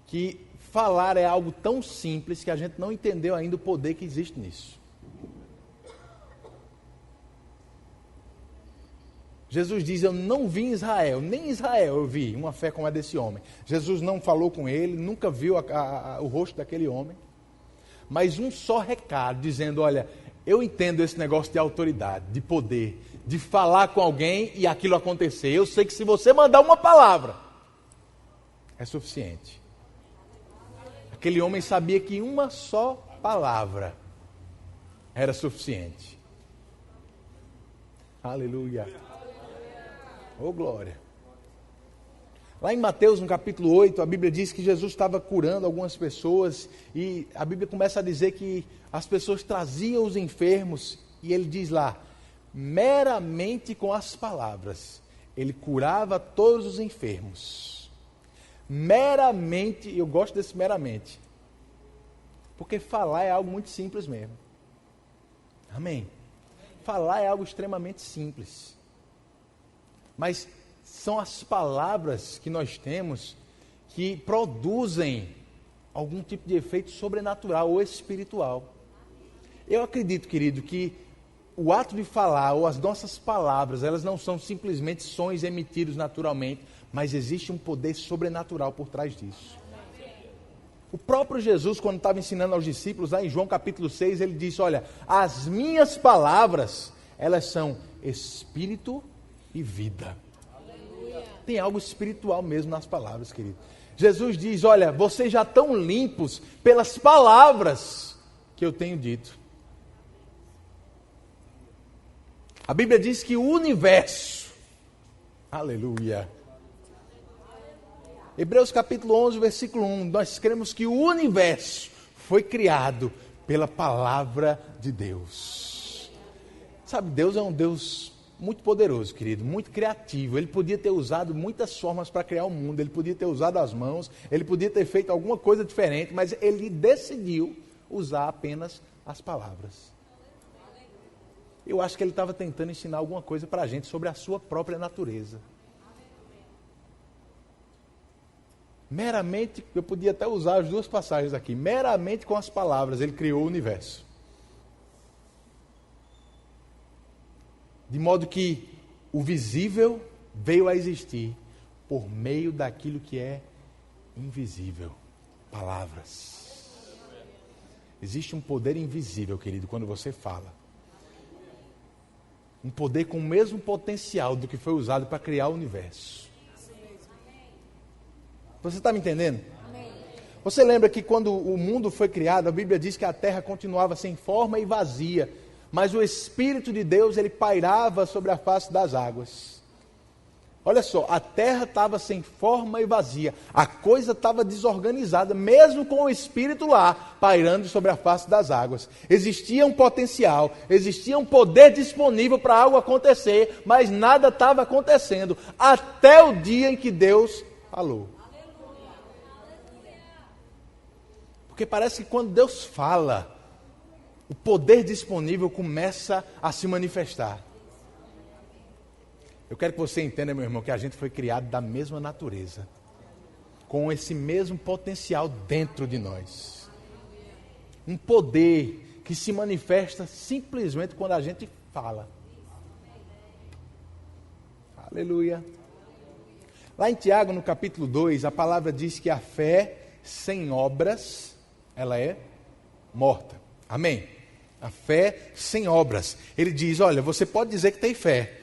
que falar é algo tão simples que a gente não entendeu ainda o poder que existe nisso. Jesus diz, eu não vi em Israel, nem em Israel eu vi uma fé como a desse homem. Jesus não falou com ele, nunca viu o rosto daquele homem. Mas um só recado, dizendo, olha, eu entendo esse negócio de autoridade, de poder, de falar com alguém e aquilo acontecer. Eu sei que se você mandar uma palavra, é suficiente. Aquele homem sabia que uma só palavra era suficiente. Aleluia. Oh, glória. Lá em Mateus, no capítulo 8, a Bíblia diz que Jesus estava curando algumas pessoas e a Bíblia começa a dizer que as pessoas traziam os enfermos e ele diz lá, meramente com as palavras, ele curava todos os enfermos. Meramente, eu gosto desse meramente, porque falar é algo muito simples mesmo. Amém? Falar é algo extremamente simples. Mas são as palavras que nós temos que produzem algum tipo de efeito sobrenatural ou espiritual. Eu acredito, querido, que o ato de falar ou as nossas palavras, elas não são simplesmente sons emitidos naturalmente, mas existe um poder sobrenatural por trás disso. O próprio Jesus, quando estava ensinando aos discípulos, lá em João capítulo 6, ele disse, olha, as minhas palavras, elas são espírito e vida. Aleluia. Tem algo espiritual mesmo nas palavras, querido. Jesus diz, olha, vocês já estão limpos pelas palavras que eu tenho dito. A Bíblia diz que o universo, aleluia. Hebreus capítulo 11, versículo 1, nós cremos que o universo foi criado pela palavra de Deus. Sabe, Deus é um Deus muito poderoso, querido, muito criativo. Ele podia ter usado muitas formas para criar o mundo, ele podia ter usado as mãos, ele podia ter feito alguma coisa diferente, mas ele decidiu usar apenas as palavras. Eu acho que ele estava tentando ensinar alguma coisa para a gente sobre a sua própria natureza. Meramente, eu podia até usar as duas passagens aqui, meramente com as palavras, ele criou o universo. De modo que o visível veio a existir por meio daquilo que é invisível. Palavras. Existe um poder invisível, querido, quando você fala. Um poder com o mesmo potencial do que foi usado para criar o universo. Você está me entendendo? Você lembra que quando o mundo foi criado, a Bíblia diz que a terra continuava sem forma e vazia, mas o Espírito de Deus, ele pairava sobre a face das águas. Olha só, a terra estava sem forma e vazia, a coisa estava desorganizada, mesmo com o Espírito lá, pairando sobre a face das águas. Existia um potencial, existia um poder disponível para algo acontecer, mas nada estava acontecendo, até o dia em que Deus falou. Porque parece que quando Deus fala, o poder disponível começa a se manifestar. Eu quero que você entenda, meu irmão, que a gente foi criado da mesma natureza, com esse mesmo potencial dentro de nós. Um poder que se manifesta simplesmente quando a gente fala. Aleluia. Lá em Tiago, no capítulo 2, a palavra diz que a fé sem obras, ela é morta. Amém? A fé sem obras. Ele diz, olha, você pode dizer que tem fé,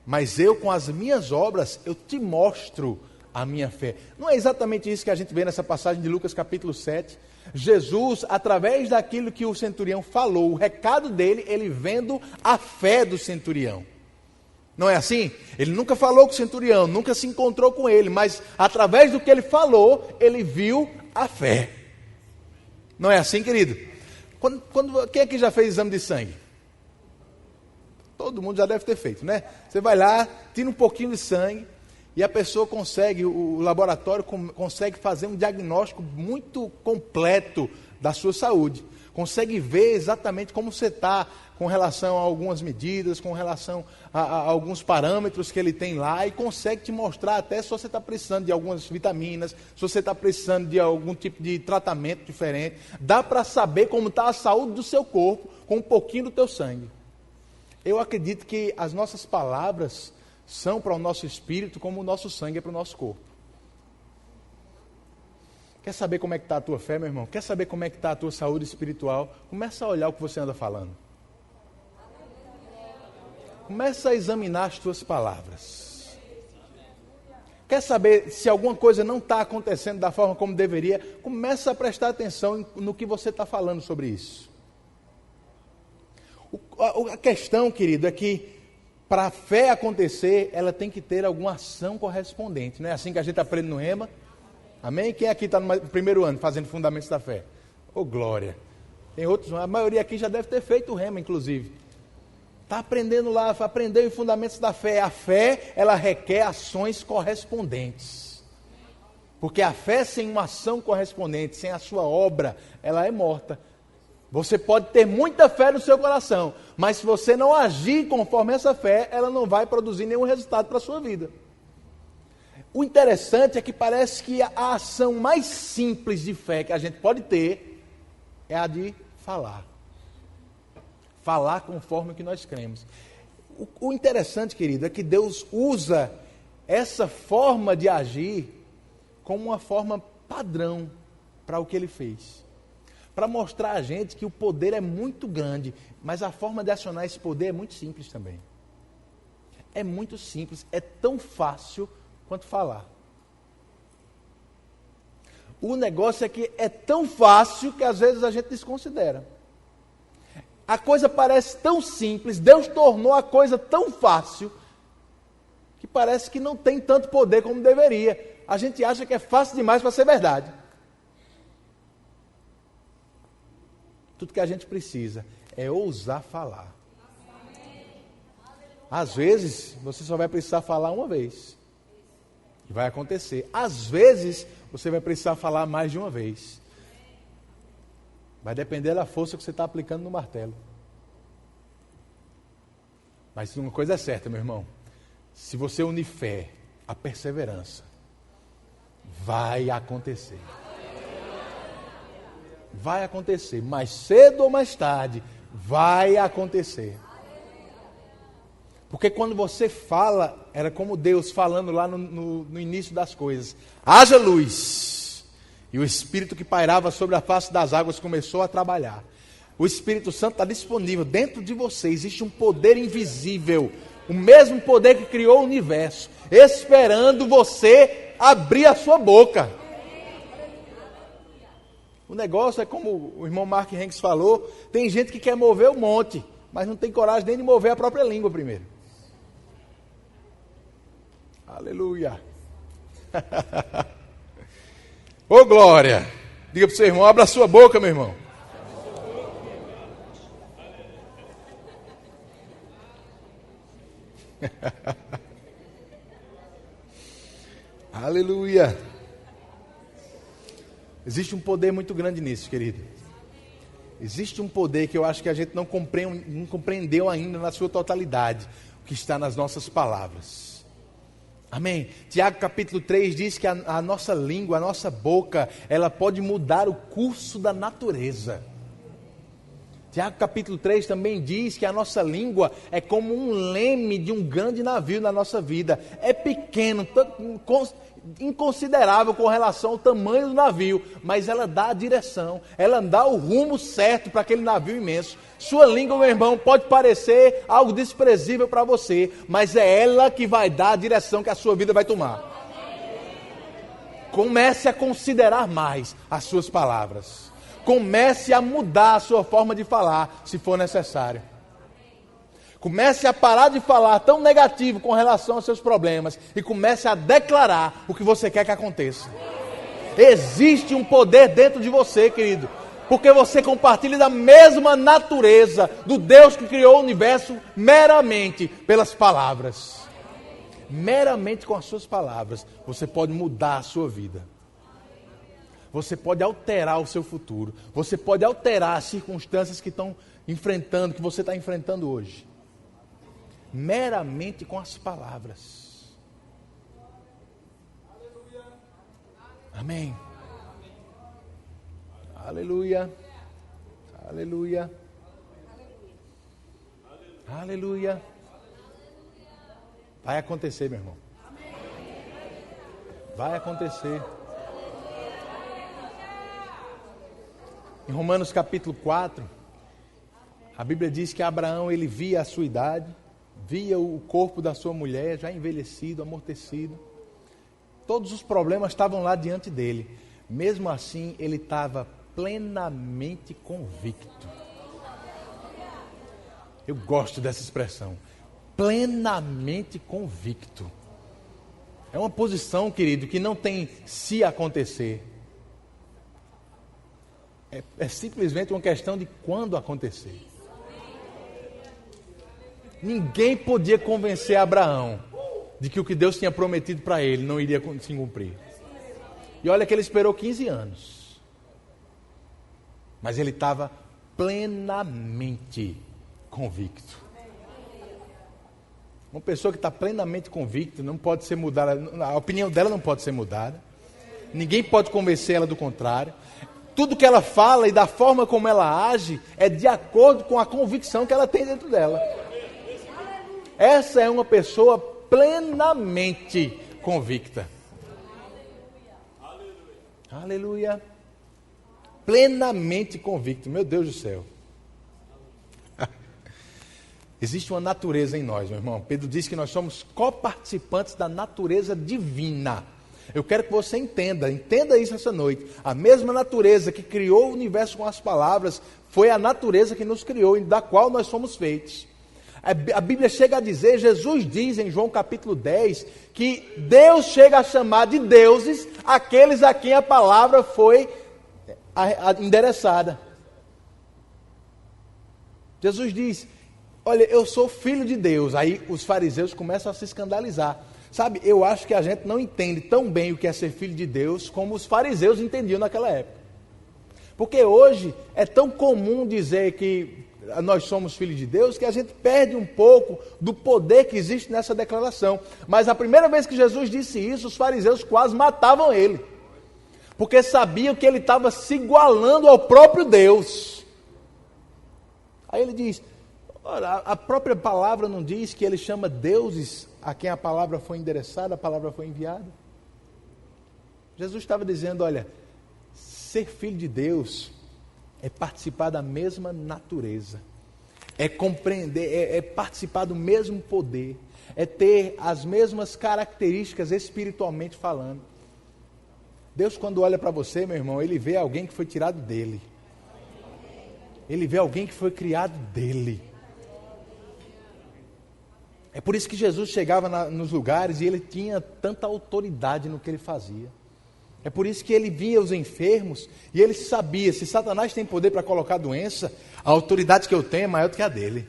mas eu, com as minhas obras, eu te mostro a minha fé. Não é exatamente isso que a gente vê nessa passagem de Lucas capítulo 7? Jesus, através daquilo que o centurião falou, o recado dele, ele vendo a fé do centurião. Não é assim? Ele nunca falou com o centurião, nunca se encontrou com ele, mas através do que ele falou, ele viu a fé. Não é assim, querido? Quem aqui já fez exame de sangue? Todo mundo já deve ter feito, né? Você vai lá, tira um pouquinho de sangue e a pessoa consegue, o laboratório consegue fazer um diagnóstico muito completo da sua saúde. Consegue ver exatamente como você está com relação a algumas medidas, com relação a alguns parâmetros que ele tem lá e consegue te mostrar até se você está precisando de algumas vitaminas, se você está precisando de algum tipo de tratamento diferente. Dá para saber como está a saúde do seu corpo com um pouquinho do teu sangue. Eu acredito que as nossas palavras são para o nosso espírito como o nosso sangue é para o nosso corpo. Quer saber como é que está a tua fé, meu irmão? Quer saber como é que está a tua saúde espiritual? Começa a olhar o que você anda falando. Começa a examinar as tuas palavras. Quer saber se alguma coisa não está acontecendo da forma como deveria? Começa a prestar atenção no que você está falando sobre isso. A questão, querido, é que para a fé acontecer, ela tem que ter alguma ação correspondente. Não é assim que a gente aprende no Rema? Amém? Quem aqui está no primeiro ano fazendo fundamentos da fé? Ô, glória! Tem outros, a maioria aqui já deve ter feito o Rema, inclusive. Está aprendendo lá, aprendeu em fundamentos da fé. A fé, ela requer ações correspondentes. Porque a fé sem uma ação correspondente, sem a sua obra, ela é morta. Você pode ter muita fé no seu coração, mas se você não agir conforme essa fé, ela não vai produzir nenhum resultado para a sua vida. O interessante é que parece que a ação mais simples de fé que a gente pode ter é a de falar. Falar conforme o que nós cremos. O interessante, querido, é que Deus usa essa forma de agir como uma forma padrão para o que Ele fez. Para mostrar a gente que o poder é muito grande, mas a forma de acionar esse poder é muito simples também. É muito simples, é tão fácil quanto falar. O negócio é que é tão fácil que às vezes a gente desconsidera. A coisa parece tão simples, Deus tornou a coisa tão fácil, que parece que não tem tanto poder como deveria. A gente acha que é fácil demais para ser verdade. Tudo que a gente precisa é ousar falar. Às vezes, você só vai precisar falar uma vez. E vai acontecer. Às vezes, você vai precisar falar mais de uma vez. Vai depender da força que você está aplicando no martelo. Mas uma coisa é certa, meu irmão. Se você unir fé à perseverança, vai acontecer. Vai acontecer. Mais cedo ou mais tarde, vai acontecer. Porque quando você fala, era como Deus falando lá no início das coisas. Haja luz. E o Espírito que pairava sobre a face das águas começou a trabalhar. O Espírito Santo está disponível. Dentro de você existe um poder invisível. O mesmo poder que criou o universo. Esperando você abrir a sua boca. O negócio é como o irmão Mark Hanks falou. Tem gente que quer mover o monte, mas não tem coragem nem de mover a própria língua primeiro. Aleluia. Ô glória. Diga para o seu irmão, abra a sua boca, meu irmão. Aleluia. Existe um poder muito grande nisso, querido. Existe um poder que eu acho que a gente não compreendeu ainda na sua totalidade, o que está nas nossas palavras. Amém? Tiago capítulo 3 diz que a nossa língua, a nossa boca, ela pode mudar o curso da natureza. Tiago capítulo 3 também diz que a nossa língua é como um leme de um grande navio na nossa vida. É pequeno, inconsiderável com relação ao tamanho do navio, mas ela dá a direção, ela dá o rumo certo para aquele navio imenso. Sua língua, meu irmão, pode parecer algo desprezível para você, mas é ela que vai dar a direção que a sua vida vai tomar. Comece a considerar mais as suas palavras. Comece a mudar a sua forma de falar, se for necessário. Comece a parar de falar tão negativo com relação aos seus problemas e comece a declarar o que você quer que aconteça. Existe um poder dentro de você, querido, porque você compartilha da mesma natureza do Deus que criou o universo meramente pelas palavras. Meramente com as suas palavras, você pode mudar a sua vida. Você pode alterar o seu futuro. Você pode alterar as circunstâncias que estão enfrentando, que você está enfrentando hoje. Meramente com as palavras. Amém. Aleluia. Aleluia. Aleluia. Vai acontecer, meu irmão. Vai acontecer. Em Romanos capítulo 4, a Bíblia diz que Abraão, ele via a sua idade, via o corpo da sua mulher já envelhecido, amortecido. Todos os problemas estavam lá diante dele. Mesmo assim, ele estava plenamente convicto. Eu gosto dessa expressão. Plenamente convicto. É uma posição, querido, que não tem se acontecer. É simplesmente uma questão de quando acontecer. Ninguém podia convencer Abraão de que o que Deus tinha prometido para ele não iria se cumprir. E olha que ele esperou 15 anos. Mas ele estava plenamente convicto. Uma pessoa que está plenamente convicta não pode ser mudada, a opinião dela não pode ser mudada. Ninguém pode convencer ela do contrário. Tudo que ela fala e da forma como ela age é de acordo com a convicção que ela tem dentro dela. Essa é uma pessoa plenamente convicta. Aleluia. Plenamente convicto. Meu Deus do céu. Existe uma natureza em nós, meu irmão. Pedro diz que nós somos coparticipantes da natureza divina. Eu quero que você entenda isso essa noite. A mesma natureza que criou o universo com as palavras foi a natureza que nos criou e da qual nós somos feitos. A Bíblia chega a dizer, Jesus diz em João capítulo 10, que Deus chega a chamar de deuses aqueles a quem a palavra foi endereçada. Jesus diz, olha, eu sou filho de Deus. Aí os fariseus começam a se escandalizar. Sabe, eu acho que a gente não entende tão bem o que é ser filho de Deus como os fariseus entendiam naquela época. Porque hoje é tão comum dizer que nós somos filhos de Deus que a gente perde um pouco do poder que existe nessa declaração. Mas a primeira vez que Jesus disse isso, os fariseus quase matavam ele. Porque sabiam que ele estava se igualando ao próprio Deus. Aí ele diz, Ora, a própria palavra não diz que ele chama deuses a quem a palavra foi endereçada, a palavra foi enviada? Jesus estava dizendo, olha, ser filho de Deus é participar da mesma natureza, é compreender, é participar do mesmo poder, é ter as mesmas características espiritualmente falando. Deus, quando olha para você, meu irmão, Ele vê alguém que foi tirado dele. Ele vê alguém que foi criado dele. É por isso que Jesus chegava nos lugares e Ele tinha tanta autoridade no que Ele fazia. É por isso que Ele via os enfermos e Ele sabia, se Satanás tem poder para colocar doença, a autoridade que eu tenho é maior do que a dele.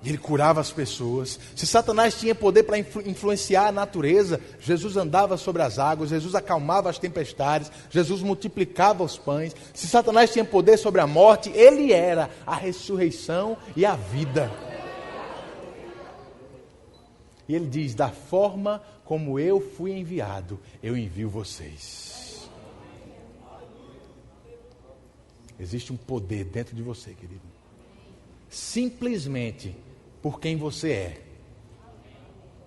E Ele curava as pessoas. Se Satanás tinha poder para influenciar a natureza, Jesus andava sobre as águas, Jesus acalmava as tempestades, Jesus multiplicava os pães. Se Satanás tinha poder sobre a morte, Ele era a ressurreição e a vida. E Ele diz, da forma como eu fui enviado, eu envio vocês. Existe um poder dentro de você, querido. Simplesmente por quem você é.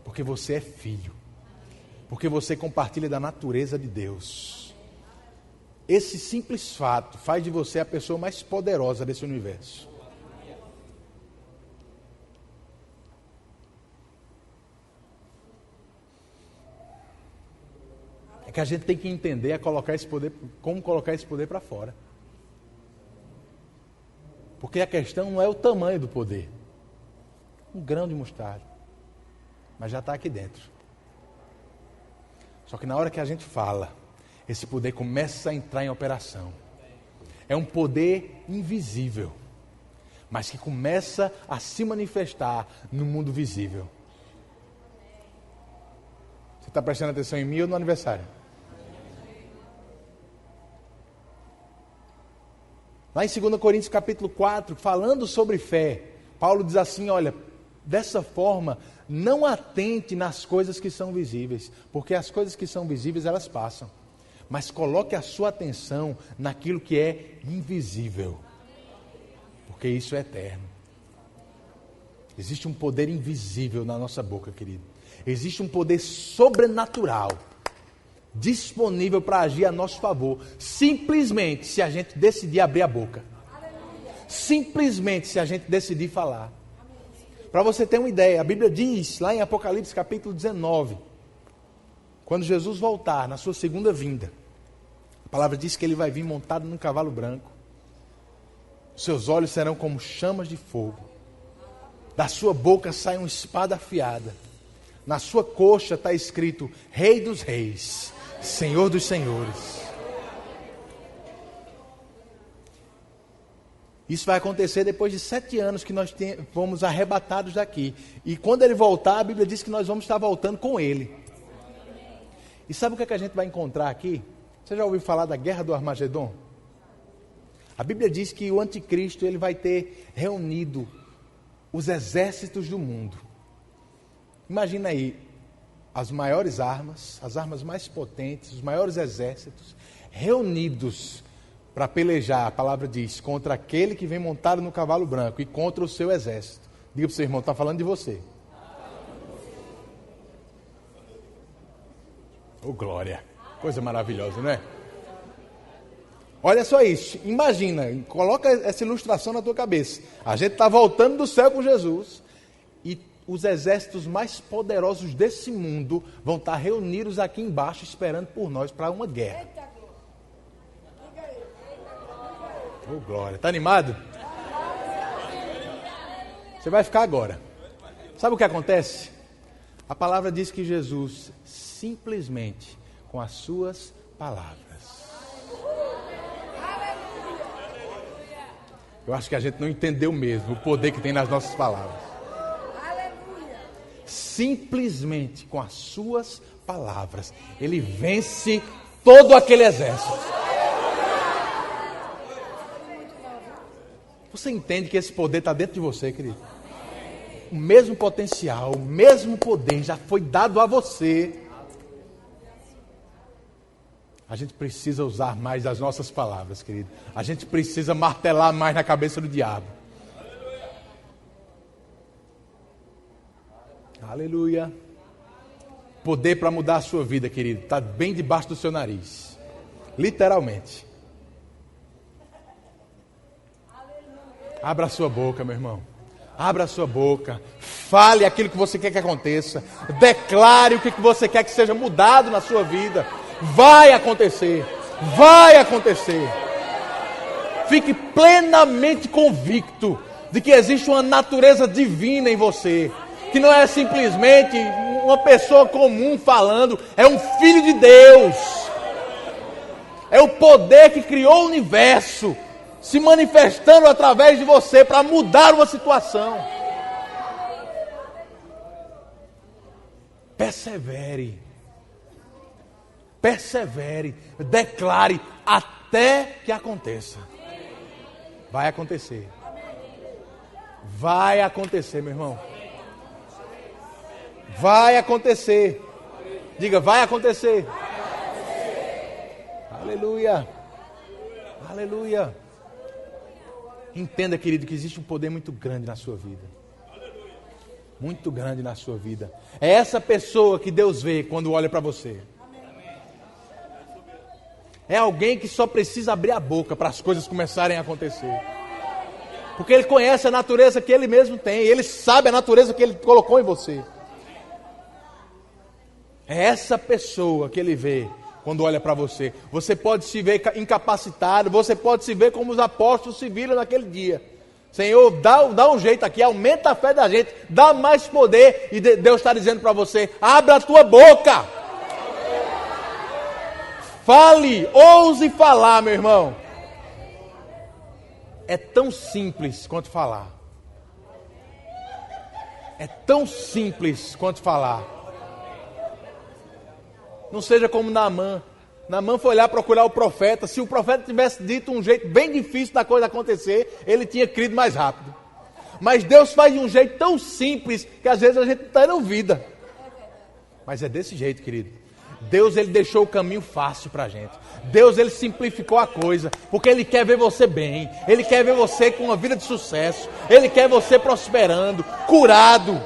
Porque você é filho. Porque você compartilha da natureza de Deus. Esse simples fato faz de você a pessoa mais poderosa desse universo. É que a gente tem que entender como colocar esse poder para fora. Porque a questão não é o tamanho do poder. Um grão de mostarda. Mas já está aqui dentro. Só que na hora que a gente fala, esse poder começa a entrar em operação. É um poder invisível, mas que começa a se manifestar no mundo visível. Você está prestando atenção em mim ou no aniversário? Lá em 2 Coríntios capítulo 4, falando sobre fé, Paulo diz assim, olha, dessa forma, não atente nas coisas que são visíveis, porque as coisas que são visíveis, elas passam. Mas coloque a sua atenção naquilo que é invisível, porque isso é eterno. Existe um poder invisível na nossa boca, querido. Existe um poder sobrenatural disponível para agir a nosso favor, simplesmente se a gente decidir abrir a boca. Simplesmente se a gente decidir falar. Para você ter uma ideia, a Bíblia diz, lá em Apocalipse capítulo 19, quando Jesus voltar na sua segunda vinda, a palavra diz que Ele vai vir montado num cavalo branco, seus olhos serão como chamas de fogo, da sua boca sai uma espada afiada, na sua coxa está escrito Rei dos Reis, Senhor dos Senhores. Isso vai acontecer depois de 7 anos que nós fomos arrebatados daqui. E quando Ele voltar, a Bíblia diz que nós vamos estar voltando com Ele. E sabe o que é que a gente vai encontrar aqui? Você já ouviu falar da Guerra do Armagedon? A Bíblia diz que o anticristo ele vai ter reunido os exércitos do mundo. Imagina aí, as maiores armas, as armas mais potentes, os maiores exércitos, reunidos para pelejar, a palavra diz, contra aquele que vem montado no cavalo branco e contra o seu exército. Diga para o seu irmão, está falando de você. Oh, glória! Coisa maravilhosa, não é? Olha só isso, imagina, coloca essa ilustração na tua cabeça. A gente está voltando do céu com Jesus e os exércitos mais poderosos desse mundo vão estar reunidos aqui embaixo esperando por nós para uma guerra. Oh, glória! Está animado? Você vai ficar agora. Sabe o que acontece? A palavra diz que Jesus, simplesmente com as suas palavras. Eu acho que a gente não entendeu mesmo o poder que tem nas nossas palavras. Simplesmente com as suas palavras, Ele vence todo aquele exército. Você entende que esse poder está dentro de você, querido? O mesmo potencial, o mesmo poder já foi dado a você. A gente precisa usar mais as nossas palavras, querido. A gente precisa martelar mais na cabeça do diabo. Aleluia. Poder para mudar a sua vida, querido, está bem debaixo do seu nariz. Literalmente. Abra a sua boca, meu irmão. Abra a sua boca. Fale aquilo que você quer que aconteça. Declare o que você quer que seja mudado na sua vida. Vai acontecer. Vai acontecer. Fique plenamente convicto de que existe uma natureza divina em você. Que não é simplesmente uma pessoa comum falando. É um filho de Deus. É o poder que criou o universo se manifestando através de você para mudar uma situação. Persevere. Persevere. Declare até que aconteça. Vai acontecer. Vai acontecer, meu irmão. Vai acontecer. Diga, vai acontecer. Aleluia. Aleluia. Entenda, querido, que existe um poder muito grande na sua vida. Muito grande na sua vida. É essa pessoa que Deus vê quando olha para você. É alguém que só precisa abrir a boca para as coisas começarem a acontecer. Porque Ele conhece a natureza que Ele mesmo tem. Ele sabe a natureza que Ele colocou em você. É essa pessoa que Ele vê quando olha para você. Você pode se ver incapacitado, você pode se ver como os apóstolos se viram naquele dia. Senhor, dá um jeito aqui, aumenta a fé da gente, dá mais poder. E Deus está dizendo para você, abra a tua boca. Fale, ouse falar, meu irmão. É tão simples quanto falar. É tão simples quanto falar. Não seja como Naamã. Naamã foi lá procurar o profeta. Se o profeta tivesse dito um jeito bem difícil da coisa acontecer, ele tinha crido mais rápido. Mas Deus faz de um jeito tão simples que às vezes a gente não está em vida. Mas é desse jeito, querido. Deus, Ele deixou o caminho fácil para a gente. Deus, Ele simplificou a coisa. Porque Ele quer ver você bem. Ele quer ver você com uma vida de sucesso. Ele quer você prosperando, curado.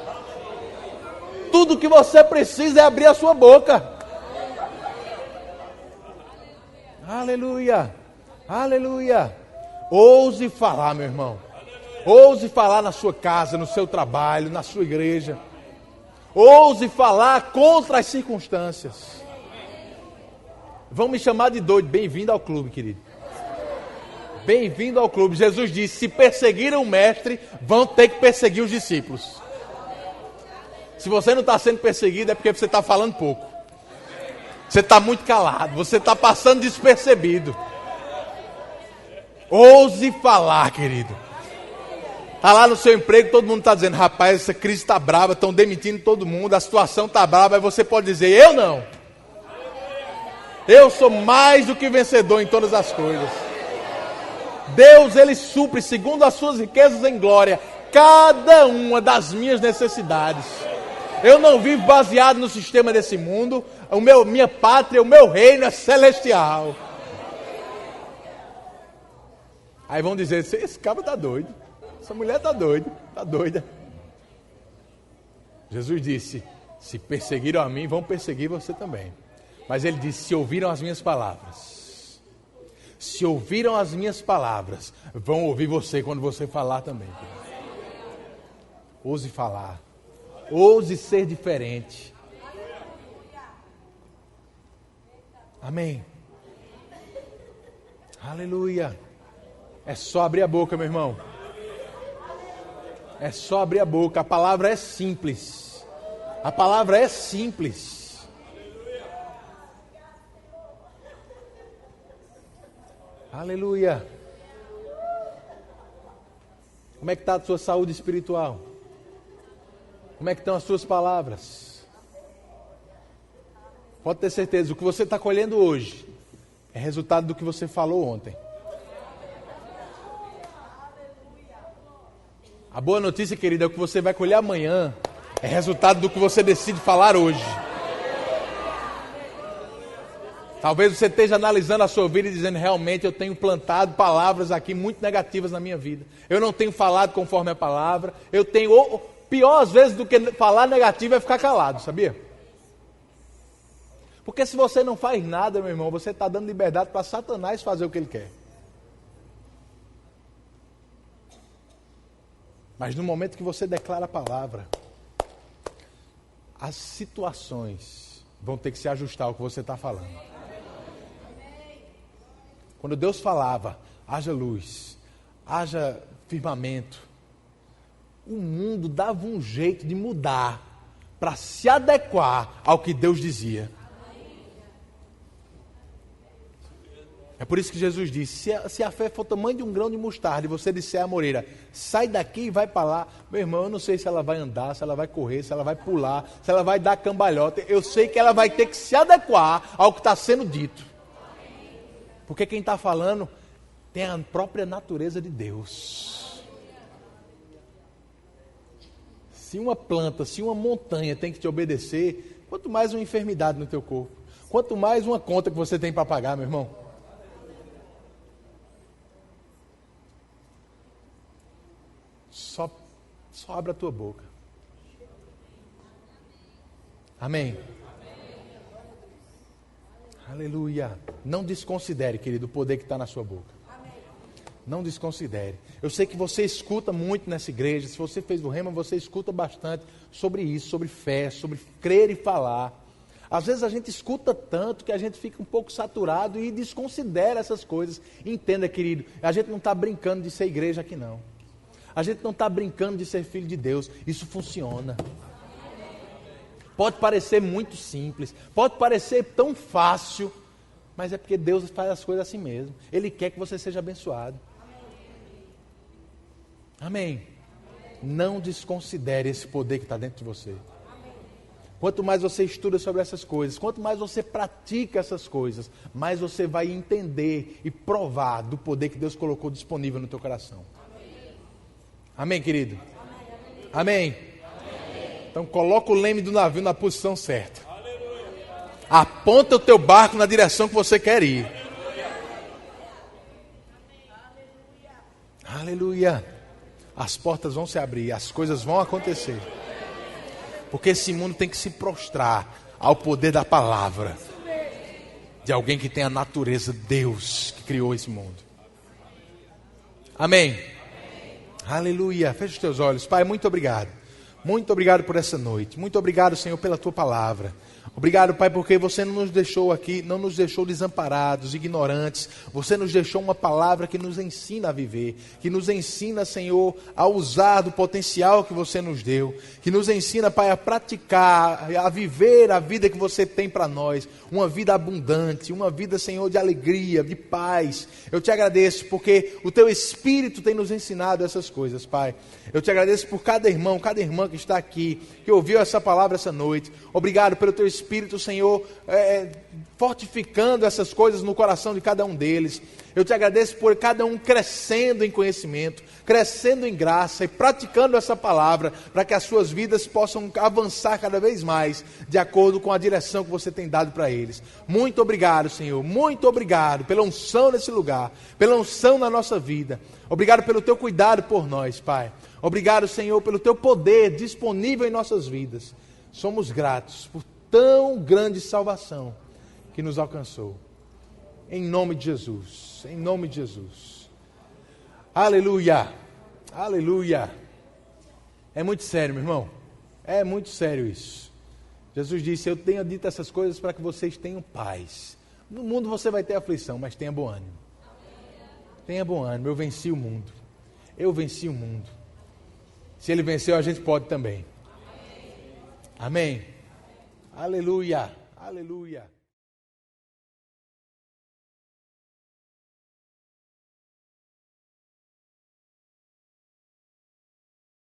Tudo que você precisa é abrir a sua boca. Aleluia, aleluia. Ouse falar, meu irmão. Ouse falar na sua casa, no seu trabalho, na sua igreja. Ouse falar contra as circunstâncias. Vão me chamar de doido. Bem-vindo ao clube, querido. Bem-vindo ao clube. Jesus disse, se perseguiram o mestre, vão ter que perseguir os discípulos. Se você não está sendo perseguido, é porque você está falando pouco. Você está muito calado, você está passando despercebido. Ouse falar, querido. Está lá no seu emprego, todo mundo está dizendo, rapaz, essa crise está brava, estão demitindo todo mundo, a situação está brava, aí você pode dizer, eu não. Eu sou mais do que vencedor em todas as coisas. Deus, Ele supre, segundo as suas riquezas em glória, cada uma das minhas necessidades. Eu não vivo baseado no sistema desse mundo. Minha pátria, o meu reino é celestial. Aí vão dizer, esse cara está doido. Essa mulher está doida, está doida. Jesus disse, se perseguiram a mim, vão perseguir você também. Mas Ele disse, se ouviram as minhas palavras. Se ouviram as minhas palavras, vão ouvir você quando você falar também. Ouse falar. Ouse ser diferente. Amém. Aleluia. É só abrir a boca, meu irmão. É só abrir a boca. A palavra é simples. A palavra é simples. Aleluia. Como é que está a sua saúde espiritual? Como é que estão as suas palavras? Pode ter certeza, o que você está colhendo hoje é resultado do que você falou ontem. A boa notícia, querida, é o que você vai colher amanhã é resultado do que você decide falar hoje. Talvez você esteja analisando a sua vida e dizendo, realmente eu tenho plantado palavras aqui muito negativas na minha vida. Eu não tenho falado conforme a palavra, eu tenho Pior às vezes do que falar negativo é ficar calado, sabia? Porque se você não faz nada, meu irmão, você está dando liberdade para Satanás fazer o que ele quer. Mas no momento que você declara a palavra, as situações vão ter que se ajustar ao que você está falando. Quando Deus falava, haja luz, haja firmamento, o mundo dava um jeito de mudar para se adequar ao que Deus dizia. É por isso que Jesus disse, se a fé for tamanho de um grão de mostarda e você disser à moreira, sai daqui e vai para lá, meu irmão, eu não sei se ela vai andar, se ela vai correr, se ela vai pular, se ela vai dar cambalhota, eu sei que ela vai ter que se adequar ao que está sendo dito. Porque quem está falando tem a própria natureza de Deus. Se uma planta, se uma montanha tem que te obedecer, quanto mais uma enfermidade no teu corpo, quanto mais uma conta que você tem para pagar, meu irmão. Só abre a tua boca. Amém. Aleluia. Não desconsidere, querido, o poder que está na sua boca. Não desconsidere. Eu sei que você escuta muito nessa igreja. Se você fez o rema, você escuta bastante sobre isso, sobre fé, sobre crer e falar. Às vezes a gente escuta tanto que a gente fica um pouco saturado e desconsidera essas coisas. Entenda, querido, a gente não está brincando de ser igreja aqui não. A gente não está brincando de ser filho de Deus. Isso funciona. Pode parecer muito simples, pode parecer tão fácil, mas é porque Deus faz as coisas assim mesmo. Ele quer que você seja abençoado. Amém. Não desconsidere esse poder que está dentro de você. Quanto mais você estuda sobre essas coisas, quanto mais você pratica essas coisas, mais você vai entender e provar do poder que Deus colocou disponível no teu coração. Amém, querido? Amém. Então coloca o leme do navio na posição certa. Aponta o teu barco na direção que você quer ir. Aleluia. As portas vão se abrir, as coisas vão acontecer. Porque esse mundo tem que se prostrar ao poder da palavra de alguém que tem a natureza de Deus que criou esse mundo. Amém. Aleluia. Feche os teus olhos. Pai, muito obrigado. Muito obrigado por essa noite. Muito obrigado, Senhor, pela tua palavra. Obrigado, Pai, porque você não nos deixou aqui, não nos deixou desamparados, ignorantes. Você nos deixou uma palavra que nos ensina a viver, que nos ensina, Senhor, a usar do potencial que você nos deu, que nos ensina, Pai, a praticar, a viver a vida que você tem para nós, uma vida abundante, uma vida, Senhor, de alegria, de paz. Eu te agradeço porque o teu Espírito tem nos ensinado essas coisas, Pai. Eu te agradeço por cada irmão, cada irmã que está aqui, que ouviu essa palavra essa noite. Obrigado pelo teu Espírito, Senhor, fortificando essas coisas no coração de cada um deles. Eu te agradeço por cada um crescendo em conhecimento, crescendo em graça e praticando essa palavra, para que as suas vidas possam avançar cada vez mais, de acordo com a direção que você tem dado para eles. Muito obrigado, Senhor, muito obrigado pela unção nesse lugar, pela unção na nossa vida. Obrigado pelo teu cuidado por nós, Pai. Obrigado, Senhor, pelo teu poder disponível em nossas vidas. Somos gratos por tão grande salvação que nos alcançou. Em nome de Jesus, em nome de Jesus. Aleluia, aleluia. É muito sério, meu irmão. É muito sério isso. Jesus disse, eu tenho dito essas coisas para que vocês tenham paz. No mundo você vai ter aflição, mas tenha bom ânimo. Tenha bom ânimo, eu venci o mundo. Eu venci o mundo. Se ele venceu, a gente pode também. Amém. Aleluia, aleluia.